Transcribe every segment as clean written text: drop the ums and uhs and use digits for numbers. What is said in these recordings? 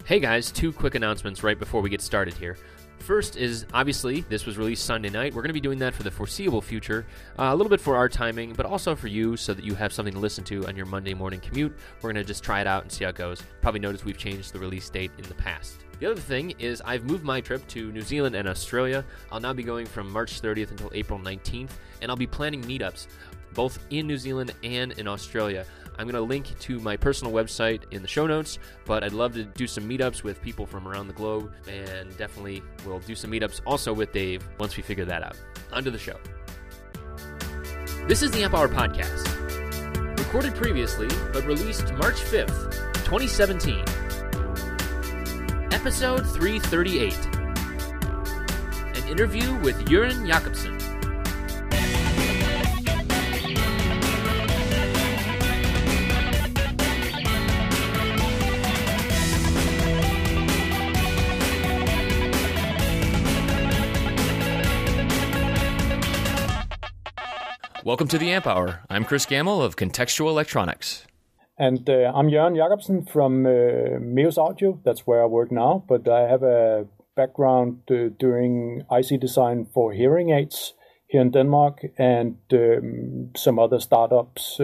Hey guys, two quick announcements right before we get started here. First is, obviously, this was released Sunday night. We're going to be doing that for the foreseeable future, a little bit for our timing, but also for you so that you have something to listen to on your Monday morning commute. We're going to just try it out and see how it goes. Probably noticed we've changed the release date in the past. The other thing is I've moved my trip to New Zealand and Australia. I'll now be going from March 30th until April 19th, and I'll be planning meetups both in New Zealand and in Australia. I'm going to link to my personal website in the show notes, but I'd love to do some meetups with people from around the globe, and definitely we'll do some meetups also with Dave once we figure that out. On to the show. This is the Amp Hour Podcast, recorded previously, but released March 5th, 2017. Episode 338. An interview with Jørgen Jakobsen. Welcome to the Amp Hour. I'm Chris Gamble of Contextual Electronics. And I'm Jørgen Jakobsen from Meos Audio. That's where I work now, but I have a background doing IC design for hearing aids here in Denmark and some other startups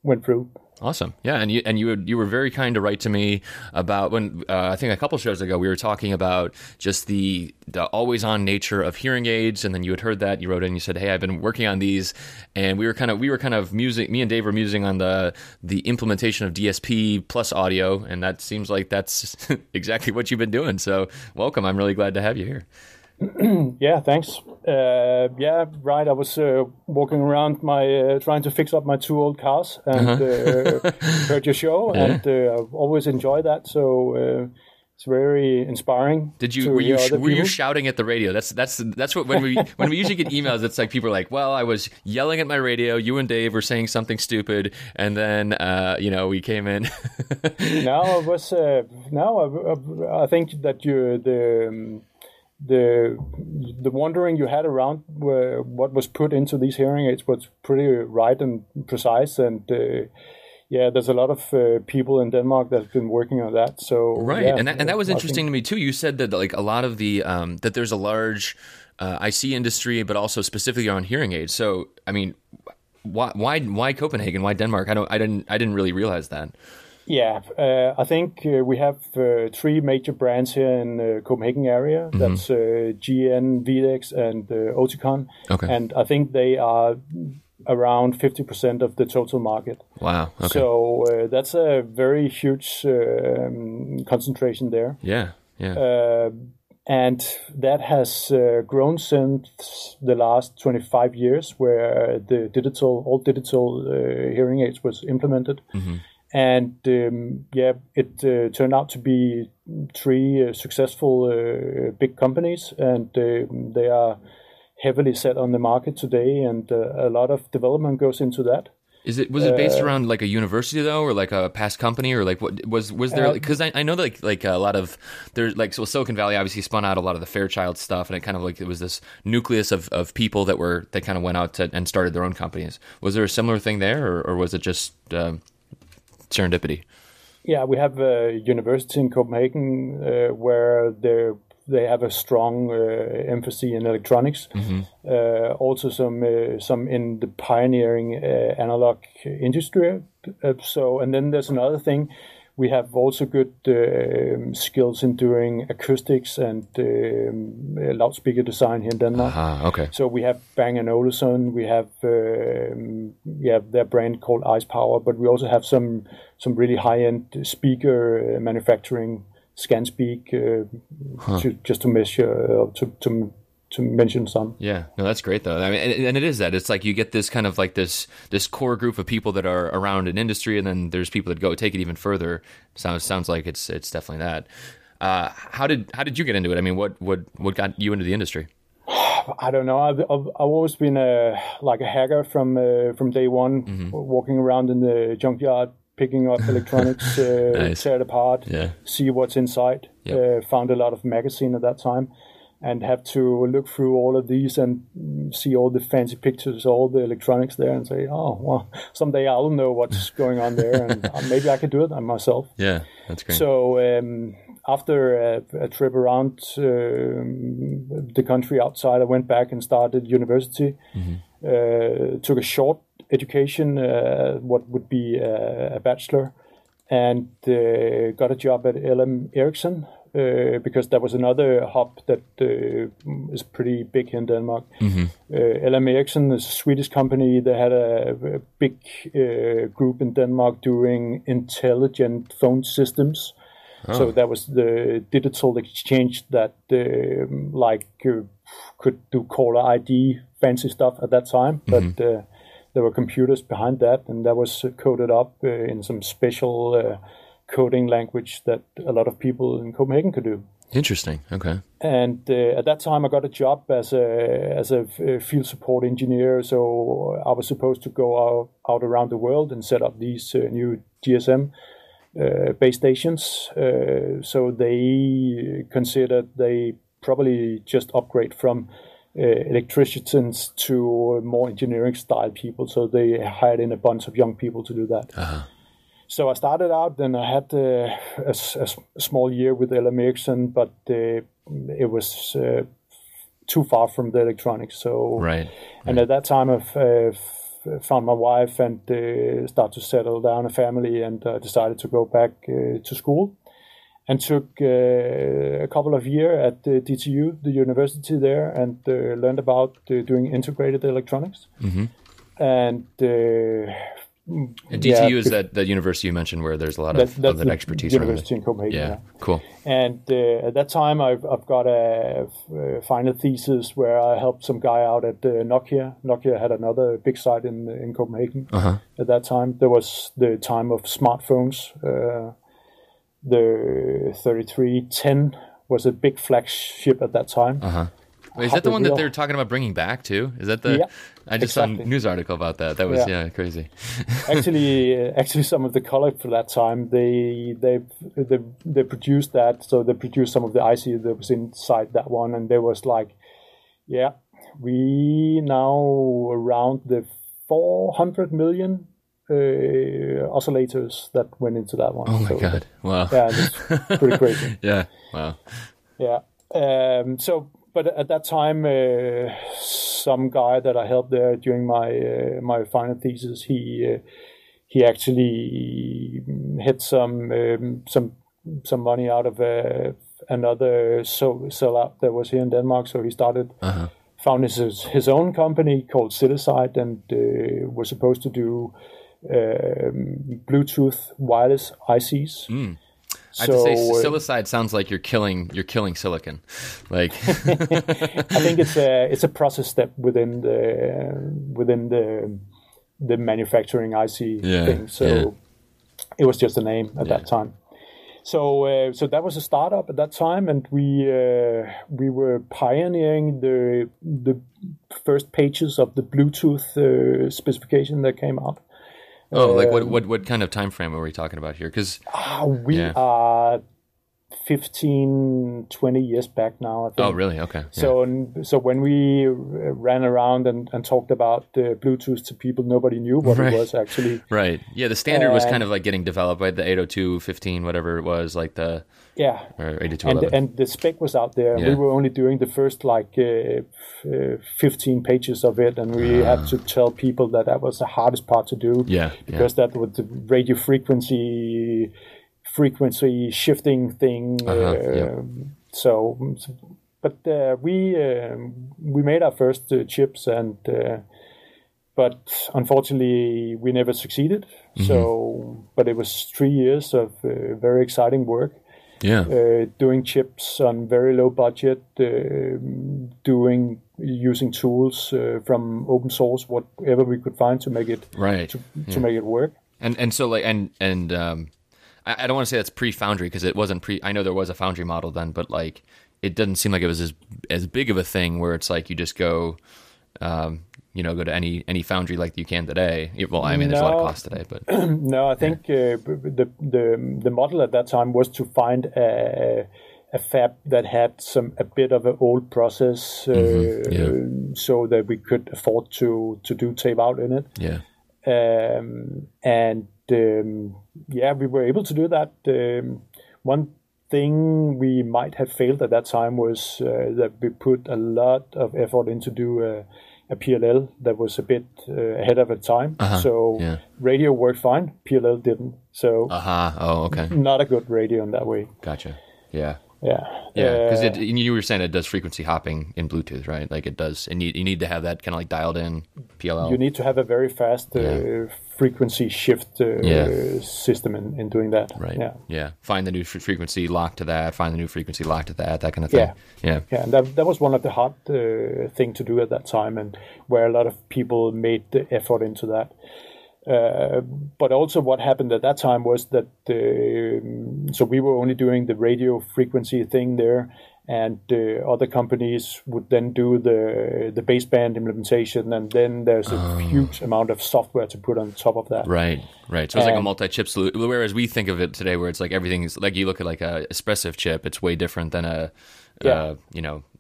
went through. Awesome. Yeah, and you were very kind to write to me about when I think a couple shows ago we were talking about just the always on nature of hearing aids, and then you had heard that, you wrote in and you said, "Hey, I've been working on these," and we were kind of musing. Me and Dave were musing on the implementation of DSP plus audio, and that seems like that's exactly what you've been doing. So welcome. I'm really glad to have you here. Yeah, thanks. Yeah, right. I was walking around trying to fix up my two old cars and heard your show, and I've always enjoyed that. So it's very inspiring. Were you shouting at the radio? That's what when we usually get emails, it's like people are like, "Well, I was yelling at my radio. You and Dave were saying something stupid, and then we came in." I think that the wondering you had around what was put into these hearing aids was pretty right and precise, and there's a lot of people in Denmark that have been working on that. So right, and that was interesting to me too. You said that like a lot of the that there's a large IC industry, but also specifically on hearing aids. So I mean, why Copenhagen? Why Denmark? I didn't really realize that. Yeah, I think we have three major brands here in the Copenhagen area. Mm-hmm. That's GN, Videx, and Oticon. Okay. And I think they are around 50% of the total market. Wow. Okay. So that's a very huge concentration there. Yeah, yeah. And that has grown since the last 25 years, where all digital hearing aids was implemented. Mm-hmm. And it turned out to be three successful big companies, and they are heavily set on the market today, and a lot of development goes into that. Was it based around like a university though, or like a past company, or like what was there? Because I know that like a lot of there's like Silicon Valley obviously spun out a lot of the Fairchild stuff, and it kind of like it was this nucleus of people that kind of went out and started their own companies. Was there a similar thing there, or was it just serendipity? Yeah, we have a university in Copenhagen where they have a strong emphasis in electronics. Mm-hmm. Also some in the pioneering analog industry. And then there's another thing. We have also good skills in doing acoustics and loudspeaker design here in Denmark. Okay. So we have Bang & Olufsen, we have their brand called Ice Power, but we also have some really high-end speaker manufacturing, ScanSpeak, just to measure to mention some. Yeah, no, that's great though. I mean, and it is that. It's like you get this kind of like this core group of people that are around an industry, and then there's people that go take it even further. Sounds like it's definitely that. How did you get into it? I mean, what got you into the industry? I don't know. I've always been a hacker from day one, mm-hmm. walking around in the junkyard, picking up electronics, nice. Tear it apart, see what's inside. Yep. Found a lot of magazine at that time. and have to look through all of these and see all the fancy pictures, all the electronics there, and say, oh, well, someday I'll know what's going on there, and maybe I could do it myself. Yeah, that's great. So after a trip around the country outside, I went back and started university. Took a short education, what would be a bachelor, and got a job at Jakobsen. Because there was another hub that is pretty big here in Denmark. Jakobsen is a Swedish company. They had a big group in Denmark doing intelligent phone systems. Oh. So that was the digital exchange that could do caller ID, fancy stuff at that time. But there were computers behind that, and that was coded up in some special coding language that a lot of people in Copenhagen could do. Interesting. Okay. And at that time, I got a job as a field support engineer. So I was supposed to go out around the world and set up these new GSM base stations. So they considered they probably just upgrade from electricians to more engineering style people. So they hired in a bunch of young people to do that. So I started out, and I had a small year with Jakobsen, but it was too far from the electronics. So, right. And at that time, I found my wife and started to settle down a family, and decided to go back to school, and took a couple of years at DTU, the university there, and learned about doing integrated electronics. And DTU is that university you mentioned where there's a lot of that expertise. University in Copenhagen. Yeah, cool. And at that time, I've got a final thesis where I helped some guy out at Nokia. Nokia had another big site in Copenhagen. At that time. There was the time of smartphones. The 3310 was a big flagship at that time. Wait, is that the one that they're talking about bringing back too? Is that the? Yeah, I just saw a news article about that. That was crazy. actually, some of the colleagues for that time they produced that. So they produced some of the IC that was inside that one, and there was like, we now around the 400 million oscillators that went into that one. Oh my god! Wow. Yeah, it's pretty crazy. Yeah. Wow. Yeah. But at that time, some guy that I helped there during my final thesis, he actually hit some money out of another sellout that was here in Denmark. So he found his own company called Silicide, and was supposed to do Bluetooth wireless ICs. I have to say, Silicide sounds like you're killing silicon. Like, I think it's a process step within the manufacturing IC thing. So it was just a name at that time. So that was a startup at that time, and we were pioneering the first pages of the Bluetooth specification that came out. Oh, like what kind of time frame are we talking about here? Because we are 15, 20 years back now, I think. Oh, really? Okay. Yeah. So when we ran around and talked about Bluetooth to people, nobody knew what it was actually. Right. Yeah, the standard was kind of like getting developed by the 802.15, whatever it was, like the... Yeah. Or 802.11. And the spec was out there. Yeah. We were only doing the first 15 pages of it, and we had to tell people that was the hardest part to do. Yeah. Because that was the radio frequency shifting thing. We made our first chips, and but unfortunately we never succeeded. So, but it was 3 years of very exciting work. Yeah, doing chips on very low budget, using tools from open source, whatever we could find to make it to make it work. And so like I don't want to say that's pre-Foundry, because it wasn't I know there was a Foundry model then, but like it doesn't seem like it was as big of a thing where it's like you just go go to any Foundry like you can today. Well, I mean, there's a lot of cost today, but no, I think the model at that time was to find a a fab that had a bit of an old process, so that we could afford to do tape out in it. Yeah. We were able to do that. One thing we might have failed at that time was that we put a lot of effort into do a PLL that was a bit ahead of its time. Radio worked fine, PLL didn't. So not a good radio in that way. Gotcha. Yeah. Yeah. Because you were saying it does frequency hopping in Bluetooth, right? Like it does, and you need to have that kind of like dialed in PLL. You need to have a very fast frequency shift system in doing that. Right. Yeah. Find the new frequency, lock to that. Find the new frequency, lock to that. That kind of thing. Yeah. And that was one of the hard thing to do at that time, and where a lot of people made the effort into that. But also what happened at that time was that so we were only doing the radio frequency thing there, and other companies would then do the baseband implementation, and then there's a huge amount of software to put on top of that. Right. So it's like a multi-chip solution, whereas we think of it today where it's like everything's like, you look at like a espressive chip, it's way different than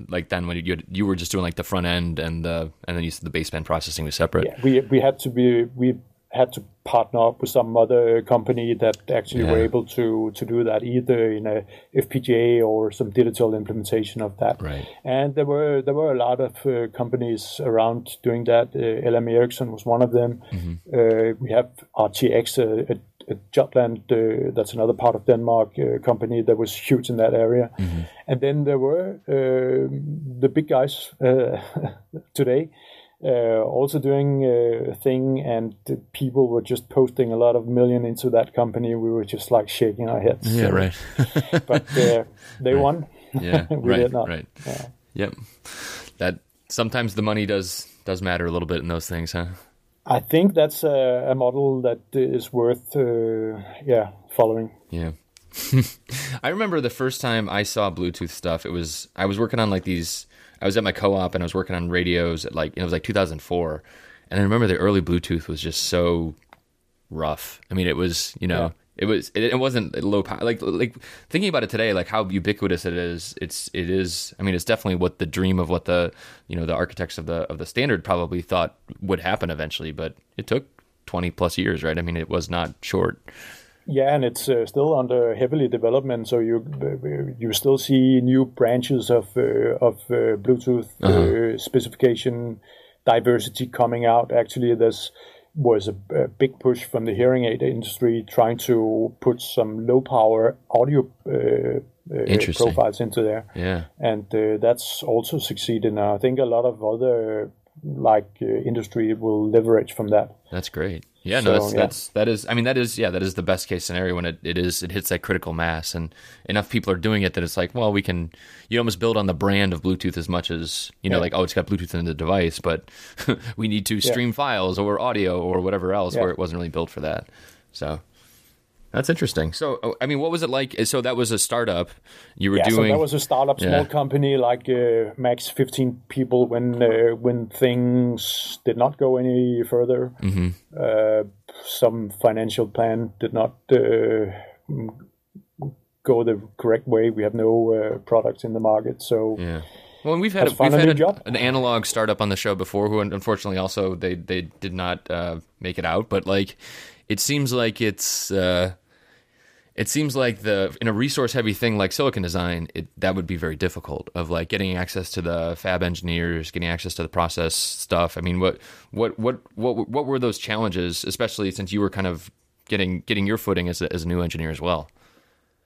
like then when you were just doing like the front end and then you said the baseband processing was separate. Yeah, we had to partner up with some other company that actually were able to do that, either in a FPGA or some digital implementation of that. Right. And there were a lot of companies around doing that. LM Ericsson was one of them. We have RTX, a Jutland, that's another part of Denmark, company that was huge in that area. And then there were the big guys today, also doing a thing, and people were just posting a lot of million into that company. We were just like shaking our heads. Yeah, right. But they won. Yeah, we did not. Right. Yeah. Yep. That sometimes the money does matter a little bit in those things, huh? I think that's a model that is worth following. Yeah. I remember the first time I saw Bluetooth stuff, I was working on like these. I was at my co-op and I was working on radios at it was like 2004, and I remember the early Bluetooth was just so rough. I mean, it was it wasn't low power. Like thinking about it today, like how ubiquitous it is. It is. I mean, it's definitely what the dream of what the the architects of the standard probably thought would happen eventually, but it took 20 plus years, right? I mean, it was not short. Yeah, and it's still under heavily development. So you still see new branches of Bluetooth specification diversity coming out. Actually, was a big push from the hearing aid industry trying to put some low power audio profiles into there. Yeah, and that's also succeeded. Now I think a lot of other industry will leverage from that. That's great. Yeah, no, that is the best case scenario when it hits that critical mass and enough people are doing it that it's like, well, you almost build on the brand of Bluetooth as much as, it's got Bluetooth in the device, but we need to stream files or audio or whatever else where it wasn't really built for that. So that's interesting. So, I mean, what was it like? So that was a startup you were doing? So that was a startup, small company, like max 15 people when things did not go any further. Some financial plan did not go the correct way. We have no products in the market. So well, we've had an analog startup on the show before who unfortunately also they did not make it out. But like, it seems like it seems like in a resource heavy thing like silicon design, that would be very difficult of like getting access to the fab engineers, getting access to the process stuff. I mean, what were those challenges, especially since you were kind of getting your footing as a new engineer as well?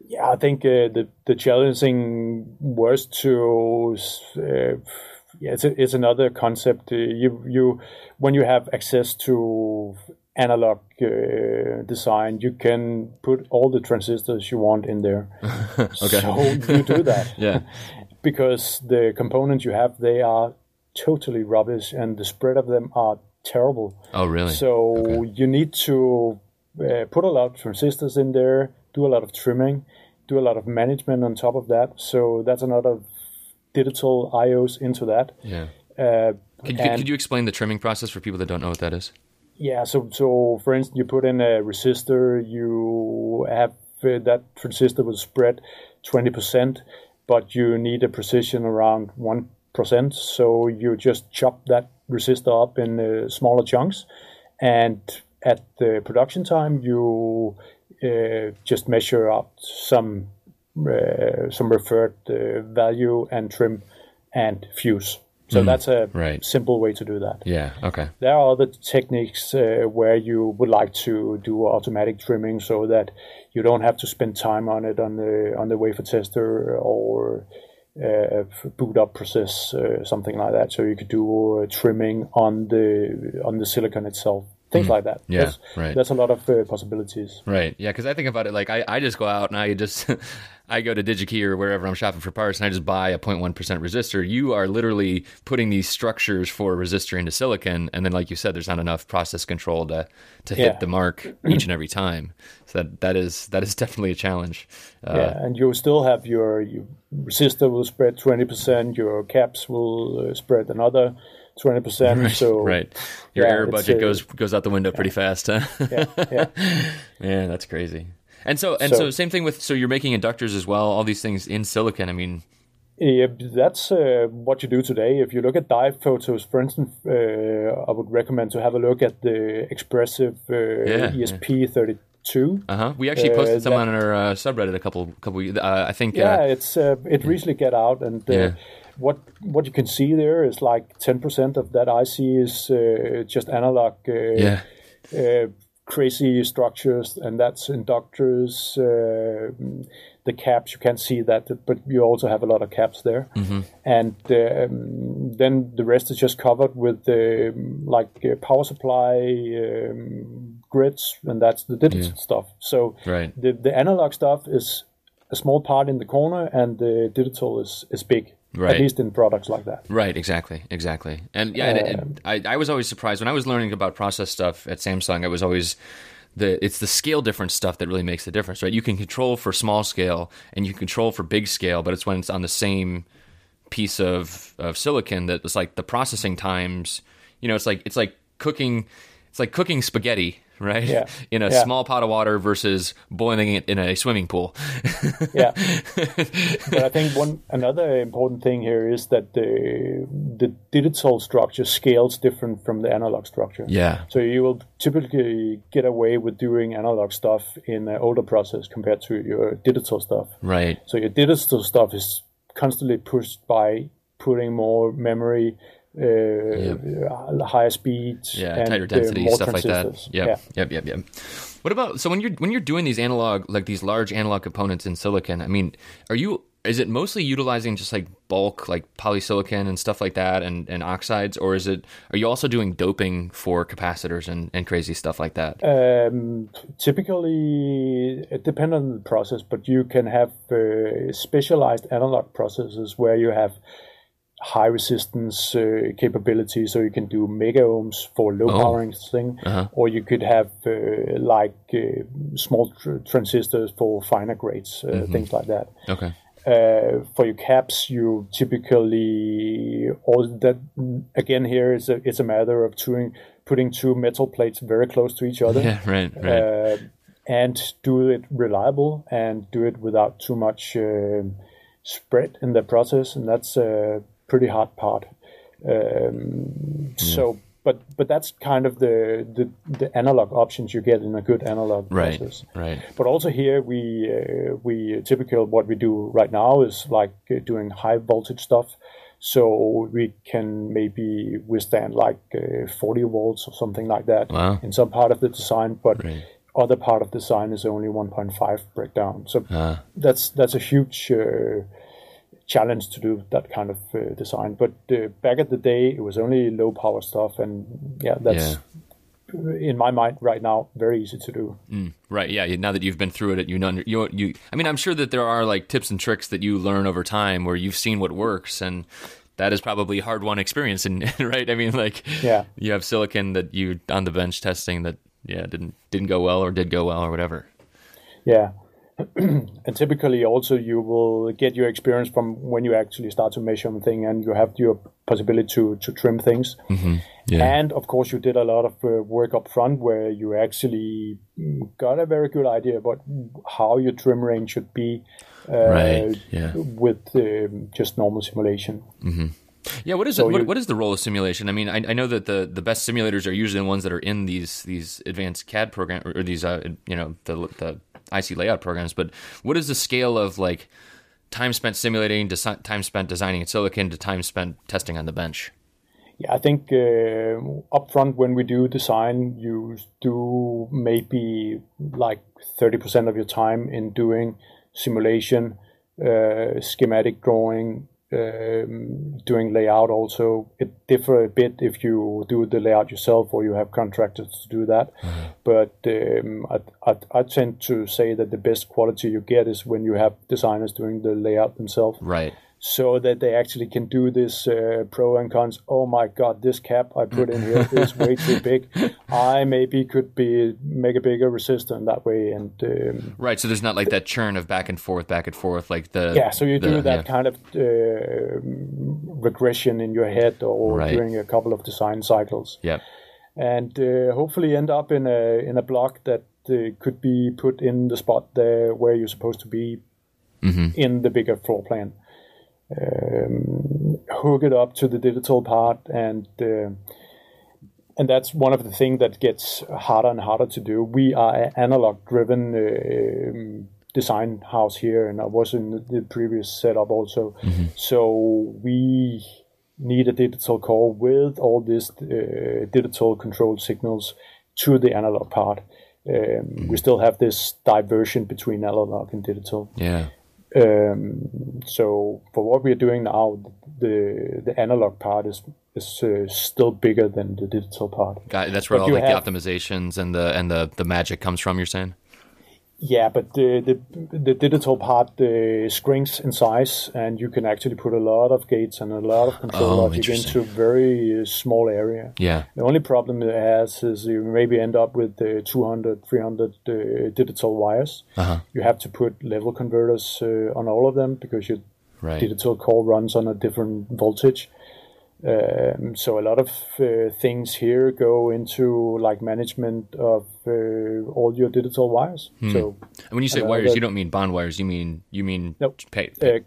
Yeah, I think the challenging was to it's another concept. You when you have access to analog design, you can put all the transistors you want in there. Okay. So you do that. Yeah. Because the components you have, they are totally rubbish and the spread of them are terrible. Oh, really? So you need to put a lot of transistors in there, do a lot of trimming, do a lot of management on top of that. So that's another digital IOs into that. Yeah. Could you explain the trimming process for people that don't know what that is? Yeah, so for instance, you put in a resistor, you have that transistor will spread 20%, but you need a precision around 1%. So you just chop that resistor up in smaller chunks, and at the production time, you just measure out some referred value and trim and fuse. So that's a simple way to do that. Yeah, okay. There are other techniques where you would like to do automatic trimming so that you don't have to spend time on it on the wafer tester or boot up process, something like that. So you could do trimming on the silicon itself. Things like that. Yeah, there's a lot of possibilities. Right. Yeah, because I think about it like I just go out and I just I go to DigiKey or wherever I'm shopping for parts and I just buy a 0.1% resistor. You are literally putting these structures for a resistor into silicon, and then like you said, there's not enough process control to hit the mark each and every time. So that is definitely a challenge. And you still have your resistor will spread 20%, your caps will spread another 20%. Right, so your error budget goes out the window pretty fast. Huh? Yeah. Man, that's crazy. And so same thing with, so you're making inductors as well, all these things in silicon. I mean, yeah, that's what you do today. If you look at die photos, for instance, I would recommend to have a look at the expressive ESP32. We actually posted some on our subreddit a couple I think. It recently get out, and what you can see there is like 10% of that IC is just analog. Crazy structures, and that's inductors. The caps, you can't see that, but you also have a lot of caps there. And then the rest is just covered with power supply grids, and that's the digital stuff. So the analog stuff is a small part in the corner, and the digital is big. At least in products like that. Right, exactly. And I was always surprised when I was learning about process stuff at Samsung. I was always it's the scale difference stuff that really makes the difference, right? You can control for small scale and you can control for big scale, but it's when it's on the same piece of silicon that it's like the processing times. You know, it's like cooking spaghetti. Right? Yeah. In a small pot of water versus boiling it in a swimming pool. But I think another important thing here is that the digital structure scales different from the analog structure. Yeah. So you will typically get away with doing analog stuff in an older process compared to your digital stuff. Right. So your digital stuff is constantly pushed by putting more memory, higher speeds, and tighter density, more stuff like that. Yep. What about, so when you're doing these analog, like these large analog components in silicon, I mean, is it mostly utilizing just like bulk, like polysilicon and stuff like that, and oxides, or are you also doing doping for capacitors and crazy stuff like that? Typically, it depends on the process, but you can have specialized analog processes where you have high resistance capability, so you can do mega ohms for low powering thing, or you could have small transistors for finer grades, things like that. Okay. For your caps, you typically, all that again here is it's a matter of putting two metal plates very close to each other. Yeah, right. And do it reliable and do it without too much spread in the process, and that's pretty hard part. So, but that's kind of the analog options you get in a good analog process. Right. But also here we typical what we do right now is like doing high voltage stuff. So we can maybe withstand like 40 volts or something like that in some part of the design, but other part of the design is only 1.5 breakdown. So that's a huge challenge to do that kind of design. But back at the day, it was only low power stuff, and that's in my mind right now very easy to do. Right. Yeah. Now that you've been through it, you. I mean, I'm sure that there are like tips and tricks that you learn over time where you've seen what works, and that is probably a hard-won experience. And right. I mean, you have silicon that you on the bench testing that didn't go well or did go well or whatever. Yeah. and typically also you will get your experience from when you actually start to measure something, and you have your possibility to trim things. And of course you did a lot of work up front where you actually got a very good idea about how your trim range should be with just normal simulation. Yeah, what is what is the role of simulation? I mean, I know that the best simulators are usually the ones that are in these advanced CAD program or these the IC layout programs. But what is the scale of like time spent simulating to time spent designing in silicon to time spent testing on the bench? Yeah, I think upfront when we do design, you do maybe like 30% of your time in doing simulation, schematic drawing, doing layout also. It differs a bit if you do the layout yourself or you have contractors to do that. But I tend to say that the best quality you get is when you have designers doing the layout themselves. Right. So that they actually can do this pro and cons. Oh my God, this cap I put in here is way too big. I maybe could make a bigger resistor in that way. And right, so there's not like that churn of back and forth, like the so you do that kind of regression in your head or during a couple of design cycles. Yeah, and hopefully end up in a block that could be put in the spot there where you're supposed to be in the bigger floor plan. Hook it up to the digital part, and that's one of the things that gets harder and harder to do. We are an analog driven design house here, and I was in the previous setup also. So we need a digital core with all these digital control signals to the analog part. We still have this diversion between analog and digital. Yeah. So for what we're doing now, the analog part is still bigger than the digital part. Got it. That's where all like the optimizations and the magic comes from, you're saying? Yeah, but the digital part shrinks in size, and you can actually put a lot of gates and a lot of control logic into a very small area. Yeah. The only problem it has is you maybe end up with 200, 300 digital wires. You have to put level converters on all of them because your digital core runs on a different voltage. So a lot of things here go into like management of all your digital wires. So, and when you say wires, you don't mean bond wires. You mean nope. traces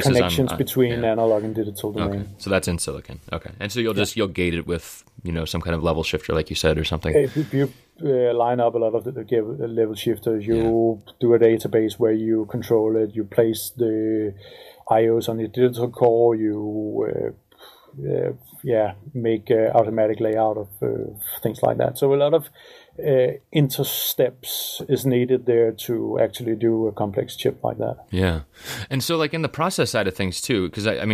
connections between analog and digital domain. Okay. So that's in silicon. Okay, and so you'll gate it with some kind of level shifter, like you said, or something. If you line up a lot of the level shifters, you do a database where you control it. You place the IOs on your digital core. You make automatic layout of things like that. So a lot of intersteps is needed there to actually do a complex chip like that. Yeah, and so like in the process side of things too, because I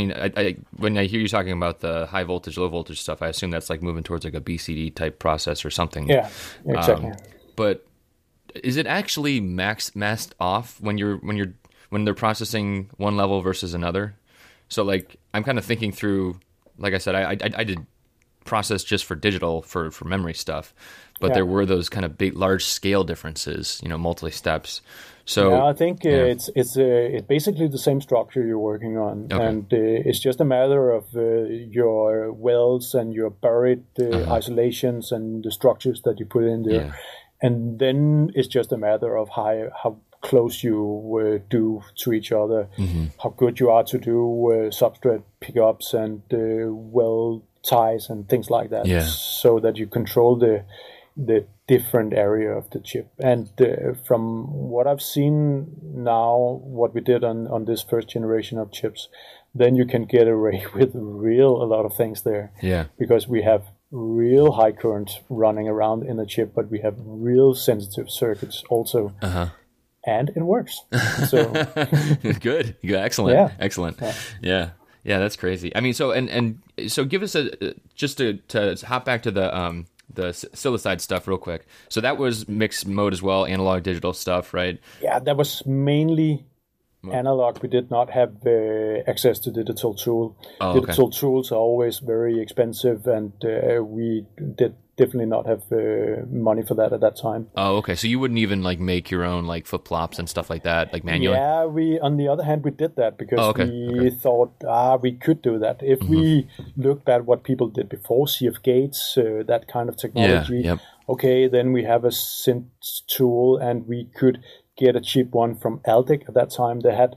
when I hear you talking about the high voltage, low voltage stuff, I assume that's like moving towards like a BCD type process or something. Yeah, exactly. But is it actually masked off when they're processing one level versus another? So like I'm kind of thinking through. Like I said, I did process just for digital for memory stuff, but there were those kind of big, large scale differences, multi steps. So I think it's basically the same structure you're working on, and it's just a matter of your welds and your buried isolations and the structures that you put in there, and then it's just a matter of how close you do to each other, how good you are to do substrate pickups and weld ties and things like that, so that you control the different area of the chip. And from what I've seen now, what we did on this first generation of chips, then you can get away with a lot of things there. Yeah, because we have real high currents running around in the chip, but we have real sensitive circuits also. And it works. So good, excellent, excellent. Yeah, that's crazy. I mean, so and so give us just to hop back to the silicide stuff real quick. So that was mixed mode as well, analog digital stuff, right? Yeah, that was mainly analog. We did not have access to digital tool. Digital tools are always very expensive, and we did definitely not have money for that at that time. Oh, okay. So you wouldn't even like make your own like flip flops and stuff like that, like manually? Yeah, on the other hand, we did that because we thought we could do that. If we looked at what people did before, CF Gates, that kind of technology, okay, then we have a synth tool and we could get a cheap one from Aldec. At that time, they had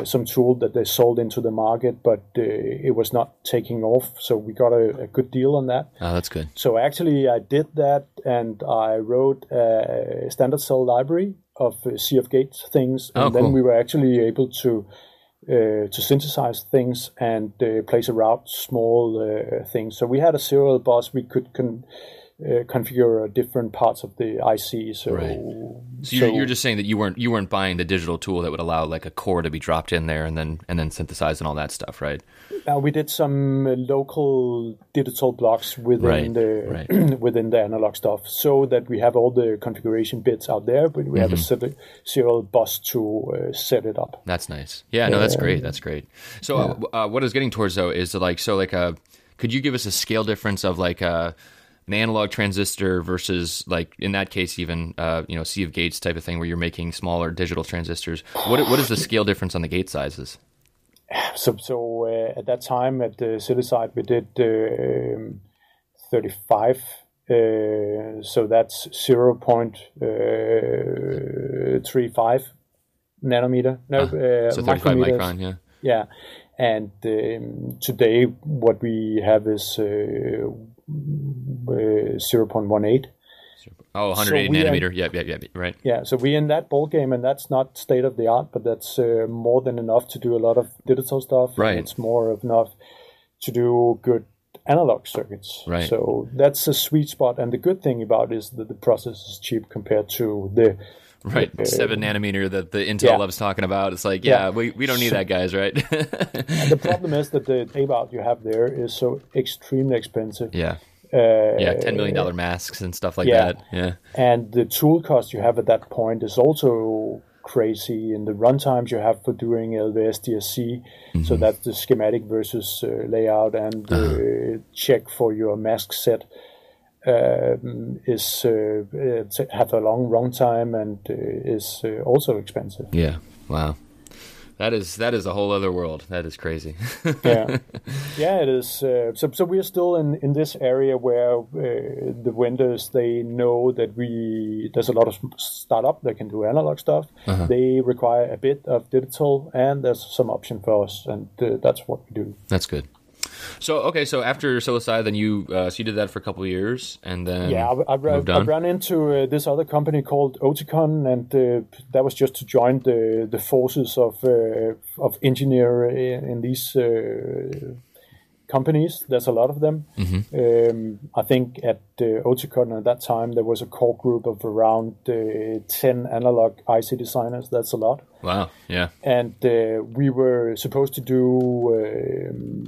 some tool that they sold into the market, but it was not taking off. So we got a good deal on that. Oh, that's good. So actually I did that, and I wrote a standard cell library of CF Gates things. And then we were actually able to synthesize things and place around small things. So we had a serial bus. We could configure different parts of the IC. So you're just saying that you weren't buying the digital tool that would allow like a core to be dropped in there and then synthesize and all that stuff, right? We did some local digital blocks within within the analog stuff, so that we have all the configuration bits out there, but we have a serial bus to set it up. That's nice. Yeah, no, that's great. That's great. So what I was getting towards though is could you give us a scale difference of like an analog transistor versus, like in that case, even CF Gates type of thing where you're making smaller digital transistors? What is the scale difference on the gate sizes? So at that time at the Silly side, we did 35. So that's 0.35 nanometer. So 35 micron, yeah. Yeah, and today what we have is 0.18. Oh, 180 nanometer. Yeah, right. Yeah, so we're in that ball game, and that's not state of the art, but that's more than enough to do a lot of digital stuff. Right. And it's more of enough to do good analog circuits. Right. So that's a sweet spot, and the good thing about it is that the process is cheap compared to the 7 nanometer that the Intel loves talking about. It's like, we don't need that, guys, right? And the problem is that the tape out you have there is so extremely expensive. Yeah. $10 million masks and stuff like that. Yeah. And the tool cost you have at that point is also crazy. And the runtimes you have for doing LVS DSC, so that's the schematic versus layout and check for your mask set. Is have a long runtime and is also expensive. Yeah, wow, that is a whole other world. That is crazy. yeah, it is. So we are still in this area where the vendors, they know that there's a lot of startup that can do analog stuff. They require a bit of digital, and there's some option for us, and that's what we do. That's good. So after Silicide, then you did that for a couple of years, and then I ran into this other company called Oticon, and that was just to join the forces of engineer in these companies. There's a lot of them. I think at Oticon at that time there was a core group of around 10 analog IC designers. That's a lot. Wow. Yeah. And we were supposed to do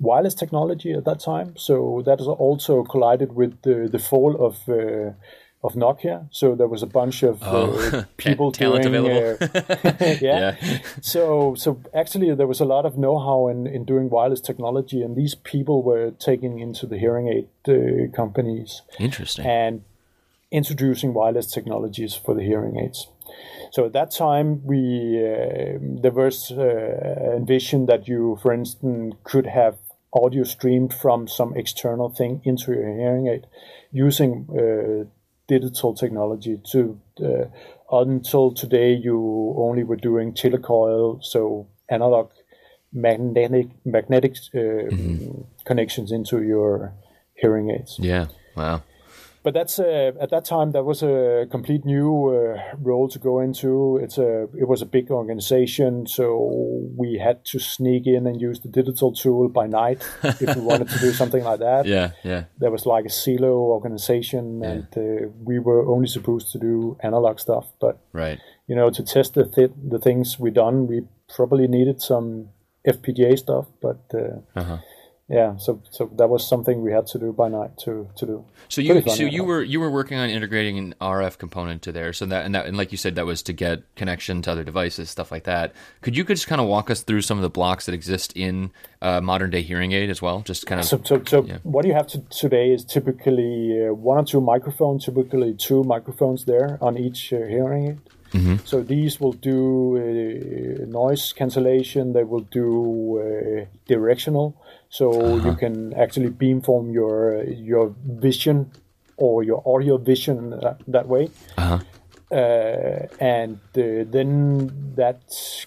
wireless technology at that time, so that is also collided with the fall of Nokia. So there was a bunch of people talent doing, available. So actually there was a lot of know-how in doing wireless technology, and these people were taking into the hearing aid companies. Interesting. And introducing wireless technologies for the hearing aids. So at that time, there was envision that you, for instance, could have audio streamed from some external thing into your hearing aid using digital technology. Until today, you only were doing telecoil, so analog magnetic connections into your hearing aids. Yeah, wow. But that's at that time that was a complete new role to go into. It was a big organization, so we had to sneak in and use the digital tool by night if we wanted to do something like that. Yeah. There was like a silo organization, and we were only supposed to do analog stuff. But to test the things we done, we probably needed some FPGA stuff. But So that was something we had to do by night to do. So you were working on integrating an RF component to there. So and like you said, that was to get connection to other devices, stuff like that. Could you just kind of walk us through some of the blocks that exist in modern day hearing aid as well? Just kind of. So what you have today is typically one or two microphones, typically two microphones there on each hearing aid. Mm-hmm. So these will do noise cancellation. They will do directional. So you can actually beamform your vision or your audio vision that way. And then that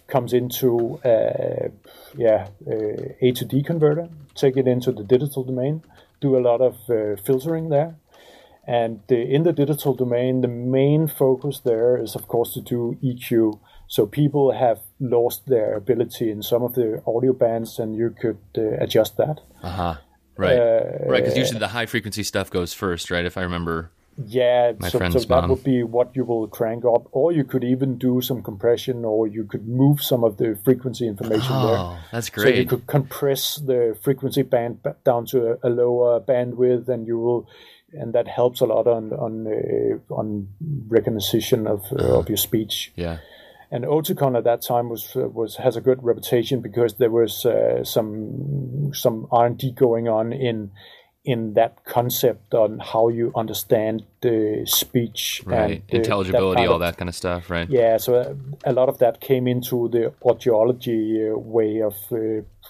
comes into A to D converter. Take it into the digital domain. Do a lot of filtering there. And in the digital domain, the main focus there is, of course, to do EQ. So people have lost their ability in some of the audio bands, and you could adjust that. Right. Right, because usually the high-frequency stuff goes first, right, if I remember. Yeah, so that would be what you will crank up. Or you could even do some compression, or you could move some of the frequency information there. Oh, that's great. So you could compress the frequency band down to a lower bandwidth, and you will... And that helps a lot on recognition of your speech. Yeah. And Oticon at that time has a good reputation because there was some R&D going on in that concept on how you understand the speech, right? And intelligibility, all that kind of stuff, right? Yeah. So a lot of that came into the audiology way of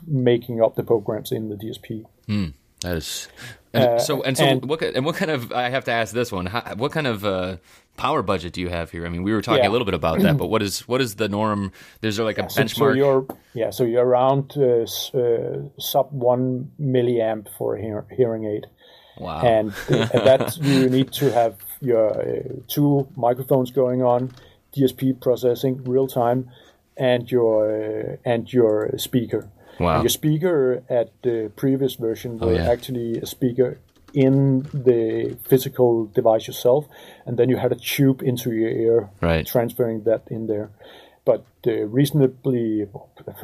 making up the programs in the DSP. That is, what kind of? I have to ask this one. What kind of power budget do you have here? I mean, we were talking a little bit about that, but what is the norm? There's like a benchmark. So you're around sub 1 milliamp for a hearing aid. Wow. And that you need to have your two microphones going on, DSP processing real time, and your speaker. Wow. And your speaker at the previous version was actually a speaker in the physical device yourself, and then you had a tube into your ear, right, transferring that in there. But reasonably,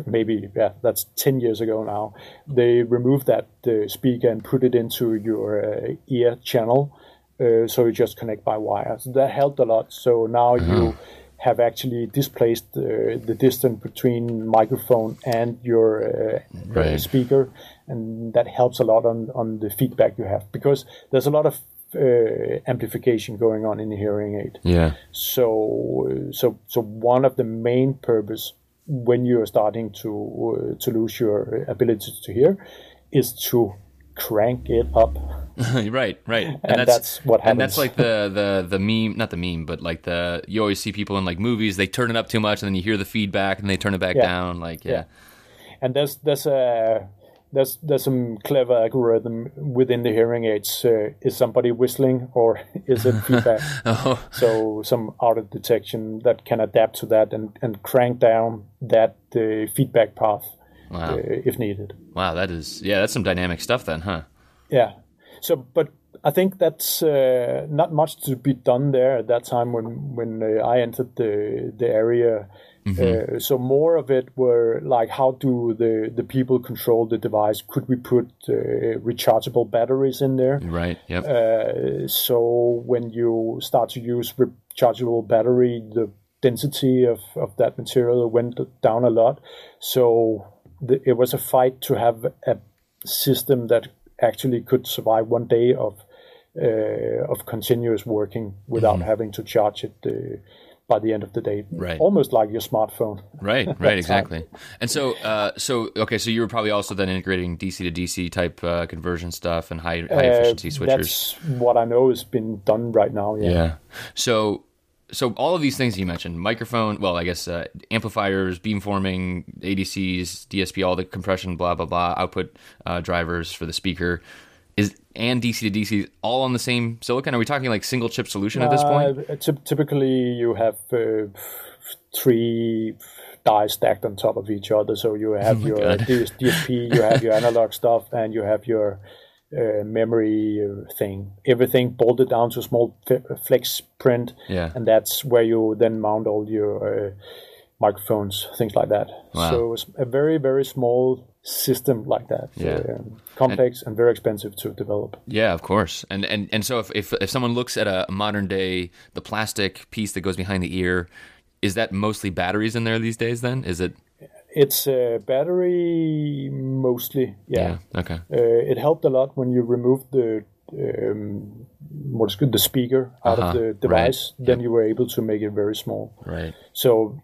maybe that's 10 years ago now, they removed that speaker and put it into your ear channel, so you just connect by wire. So that helped a lot. So now you have actually displaced the distance between microphone and your speaker, and that helps a lot on the feedback you have, because there's a lot of amplification going on in the hearing aid. Yeah. So one of the main purpose when you're starting to lose your ability to hear is to crank it up. right. And that's what happens. And that's like the meme, not the meme, but like you always see people in like movies, they turn it up too much and then you hear the feedback and they turn it back down. Like, And there's some clever algorithm within the hearing aids. Is somebody whistling or is it feedback? So some auto detection that can adapt to that and crank down that feedback path if needed. Wow, that's some dynamic stuff then, huh? Yeah. So, but I think that's not much to be done there at that time when I entered the area. Mm-hmm. So more of it were like, how do the people control the device? Could we put rechargeable batteries in there? Right. Yep. So when you start to use rechargeable battery, the density of that material went down a lot. So it was a fight to have a system that actually could survive one day of continuous working without having to charge it by the end of the day. Right. Almost like your smartphone. Right, exactly. And so you were probably also then integrating DC to DC type conversion stuff and high efficiency switchers. That's what I know has been done right now. Yeah. So all of these things you mentioned, microphone, well, I guess amplifiers, beamforming, ADCs, DSP, all the compression, blah, blah, blah, output drivers for the speaker, and DC to DC, all on the same silicon? Are we talking like single chip solution at this point? Typically, you have 3 dies stacked on top of each other. So you have your DSP, you have your analog stuff, and you have your memory thing. Everything bolted down to a small flex print, and that's where you then mount all your microphones, things like that. Wow. So it's a very, very small system like that. Yeah. Complex and very expensive to develop. Yeah, of course. And so if someone looks at a modern day, the plastic piece that goes behind the ear, is that mostly batteries in there these days then? Is it? It's battery mostly, yeah. Okay. It helped a lot when you removed the the speaker out of the device. Right. Then you were able to make it very small. Right. So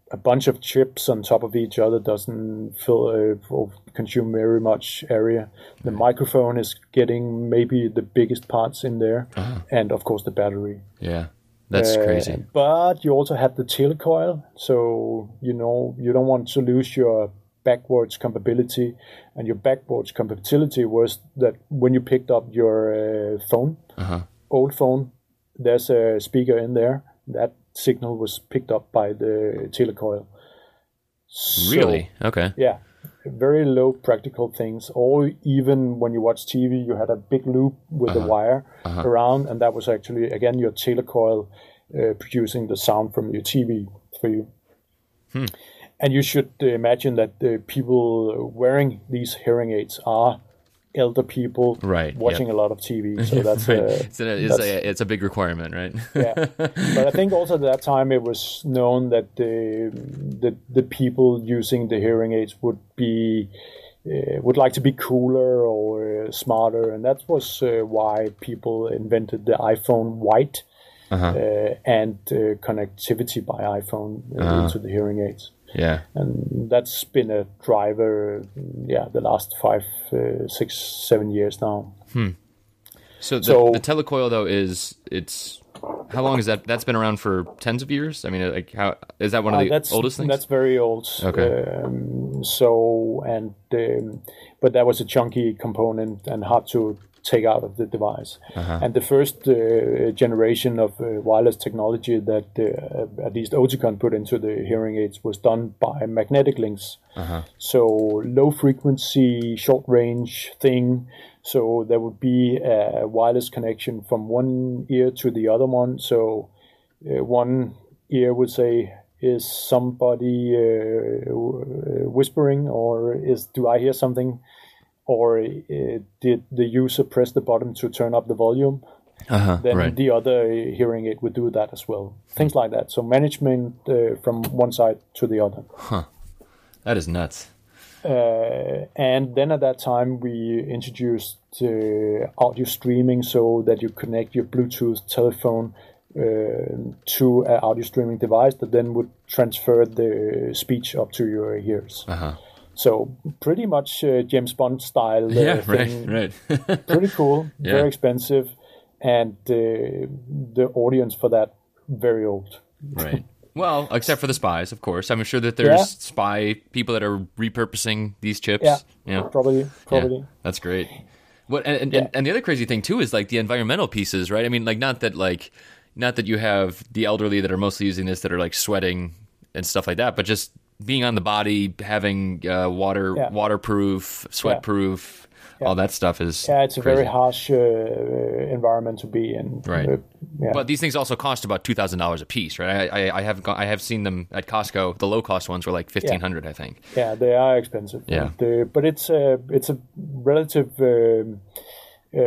a bunch of chips on top of each other doesn't fill or consume very much area. The microphone is getting maybe the biggest parts in there, and of course the battery. Yeah. That's crazy. But you also have the telecoil, so you don't want to lose your backwards compatibility. And your backwards compatibility was that when you picked up your phone, old phone, there's a speaker in there. That signal was picked up by the telecoil. So, really? Okay. Yeah. Very low practical things. Or even when you watch TV, you had a big loop with a wire around, and that was actually, again, your telecoil producing the sound from your TV for you. And you should imagine that the people wearing these hearing aids are elder people watching a lot of TV. So that's it's a big requirement, right? Yeah. But I think also at that time it was known that the people using the hearing aids would like to be cooler or smarter, and that was why people invented the iPhone White and connectivity by iPhone into the hearing aids. Yeah, and that's been a driver, the last 5, 6, 7 years now. So the telecoil though it's how long is that? That's been around for tens of years. I mean, like how is that one of the oldest things? That's very old. Okay. But that was a chunky component and hard to take out of the device. And the first generation of wireless technology that at least Oticon put into the hearing aids was done by magnetic links. So low frequency, short range thing. So there would be a wireless connection from one ear to the other one. So one ear would say, is somebody whispering, or do I hear something? Or did the user press the button to turn up the volume? Then the other hearing aid would do that as well. Things like that. So management from one side to the other. That is nuts. And then at that time, we introduced audio streaming so that you connect your Bluetooth telephone to an audio streaming device that then would transfer the speech up to your ears. So pretty much James Bond style thing. Right. Pretty cool, very expensive, and the audience for that, very old. Right. Well, except for the spies, of course. I'm sure that there's spy people that are repurposing these chips. Yeah, probably. Yeah, that's great. What and the other crazy thing too is like the environmental pieces, right? I mean, like not that you have the elderly that are mostly using this that are like sweating and stuff like that, but just being on the body, having waterproof, sweatproof, all that stuff is it's crazy. A very harsh environment to be in. Right. But these things also cost about $2,000 a piece, right? I have seen them at Costco. The low cost ones were like $1,500, I think. Yeah, they are expensive. Yeah. But it's a relative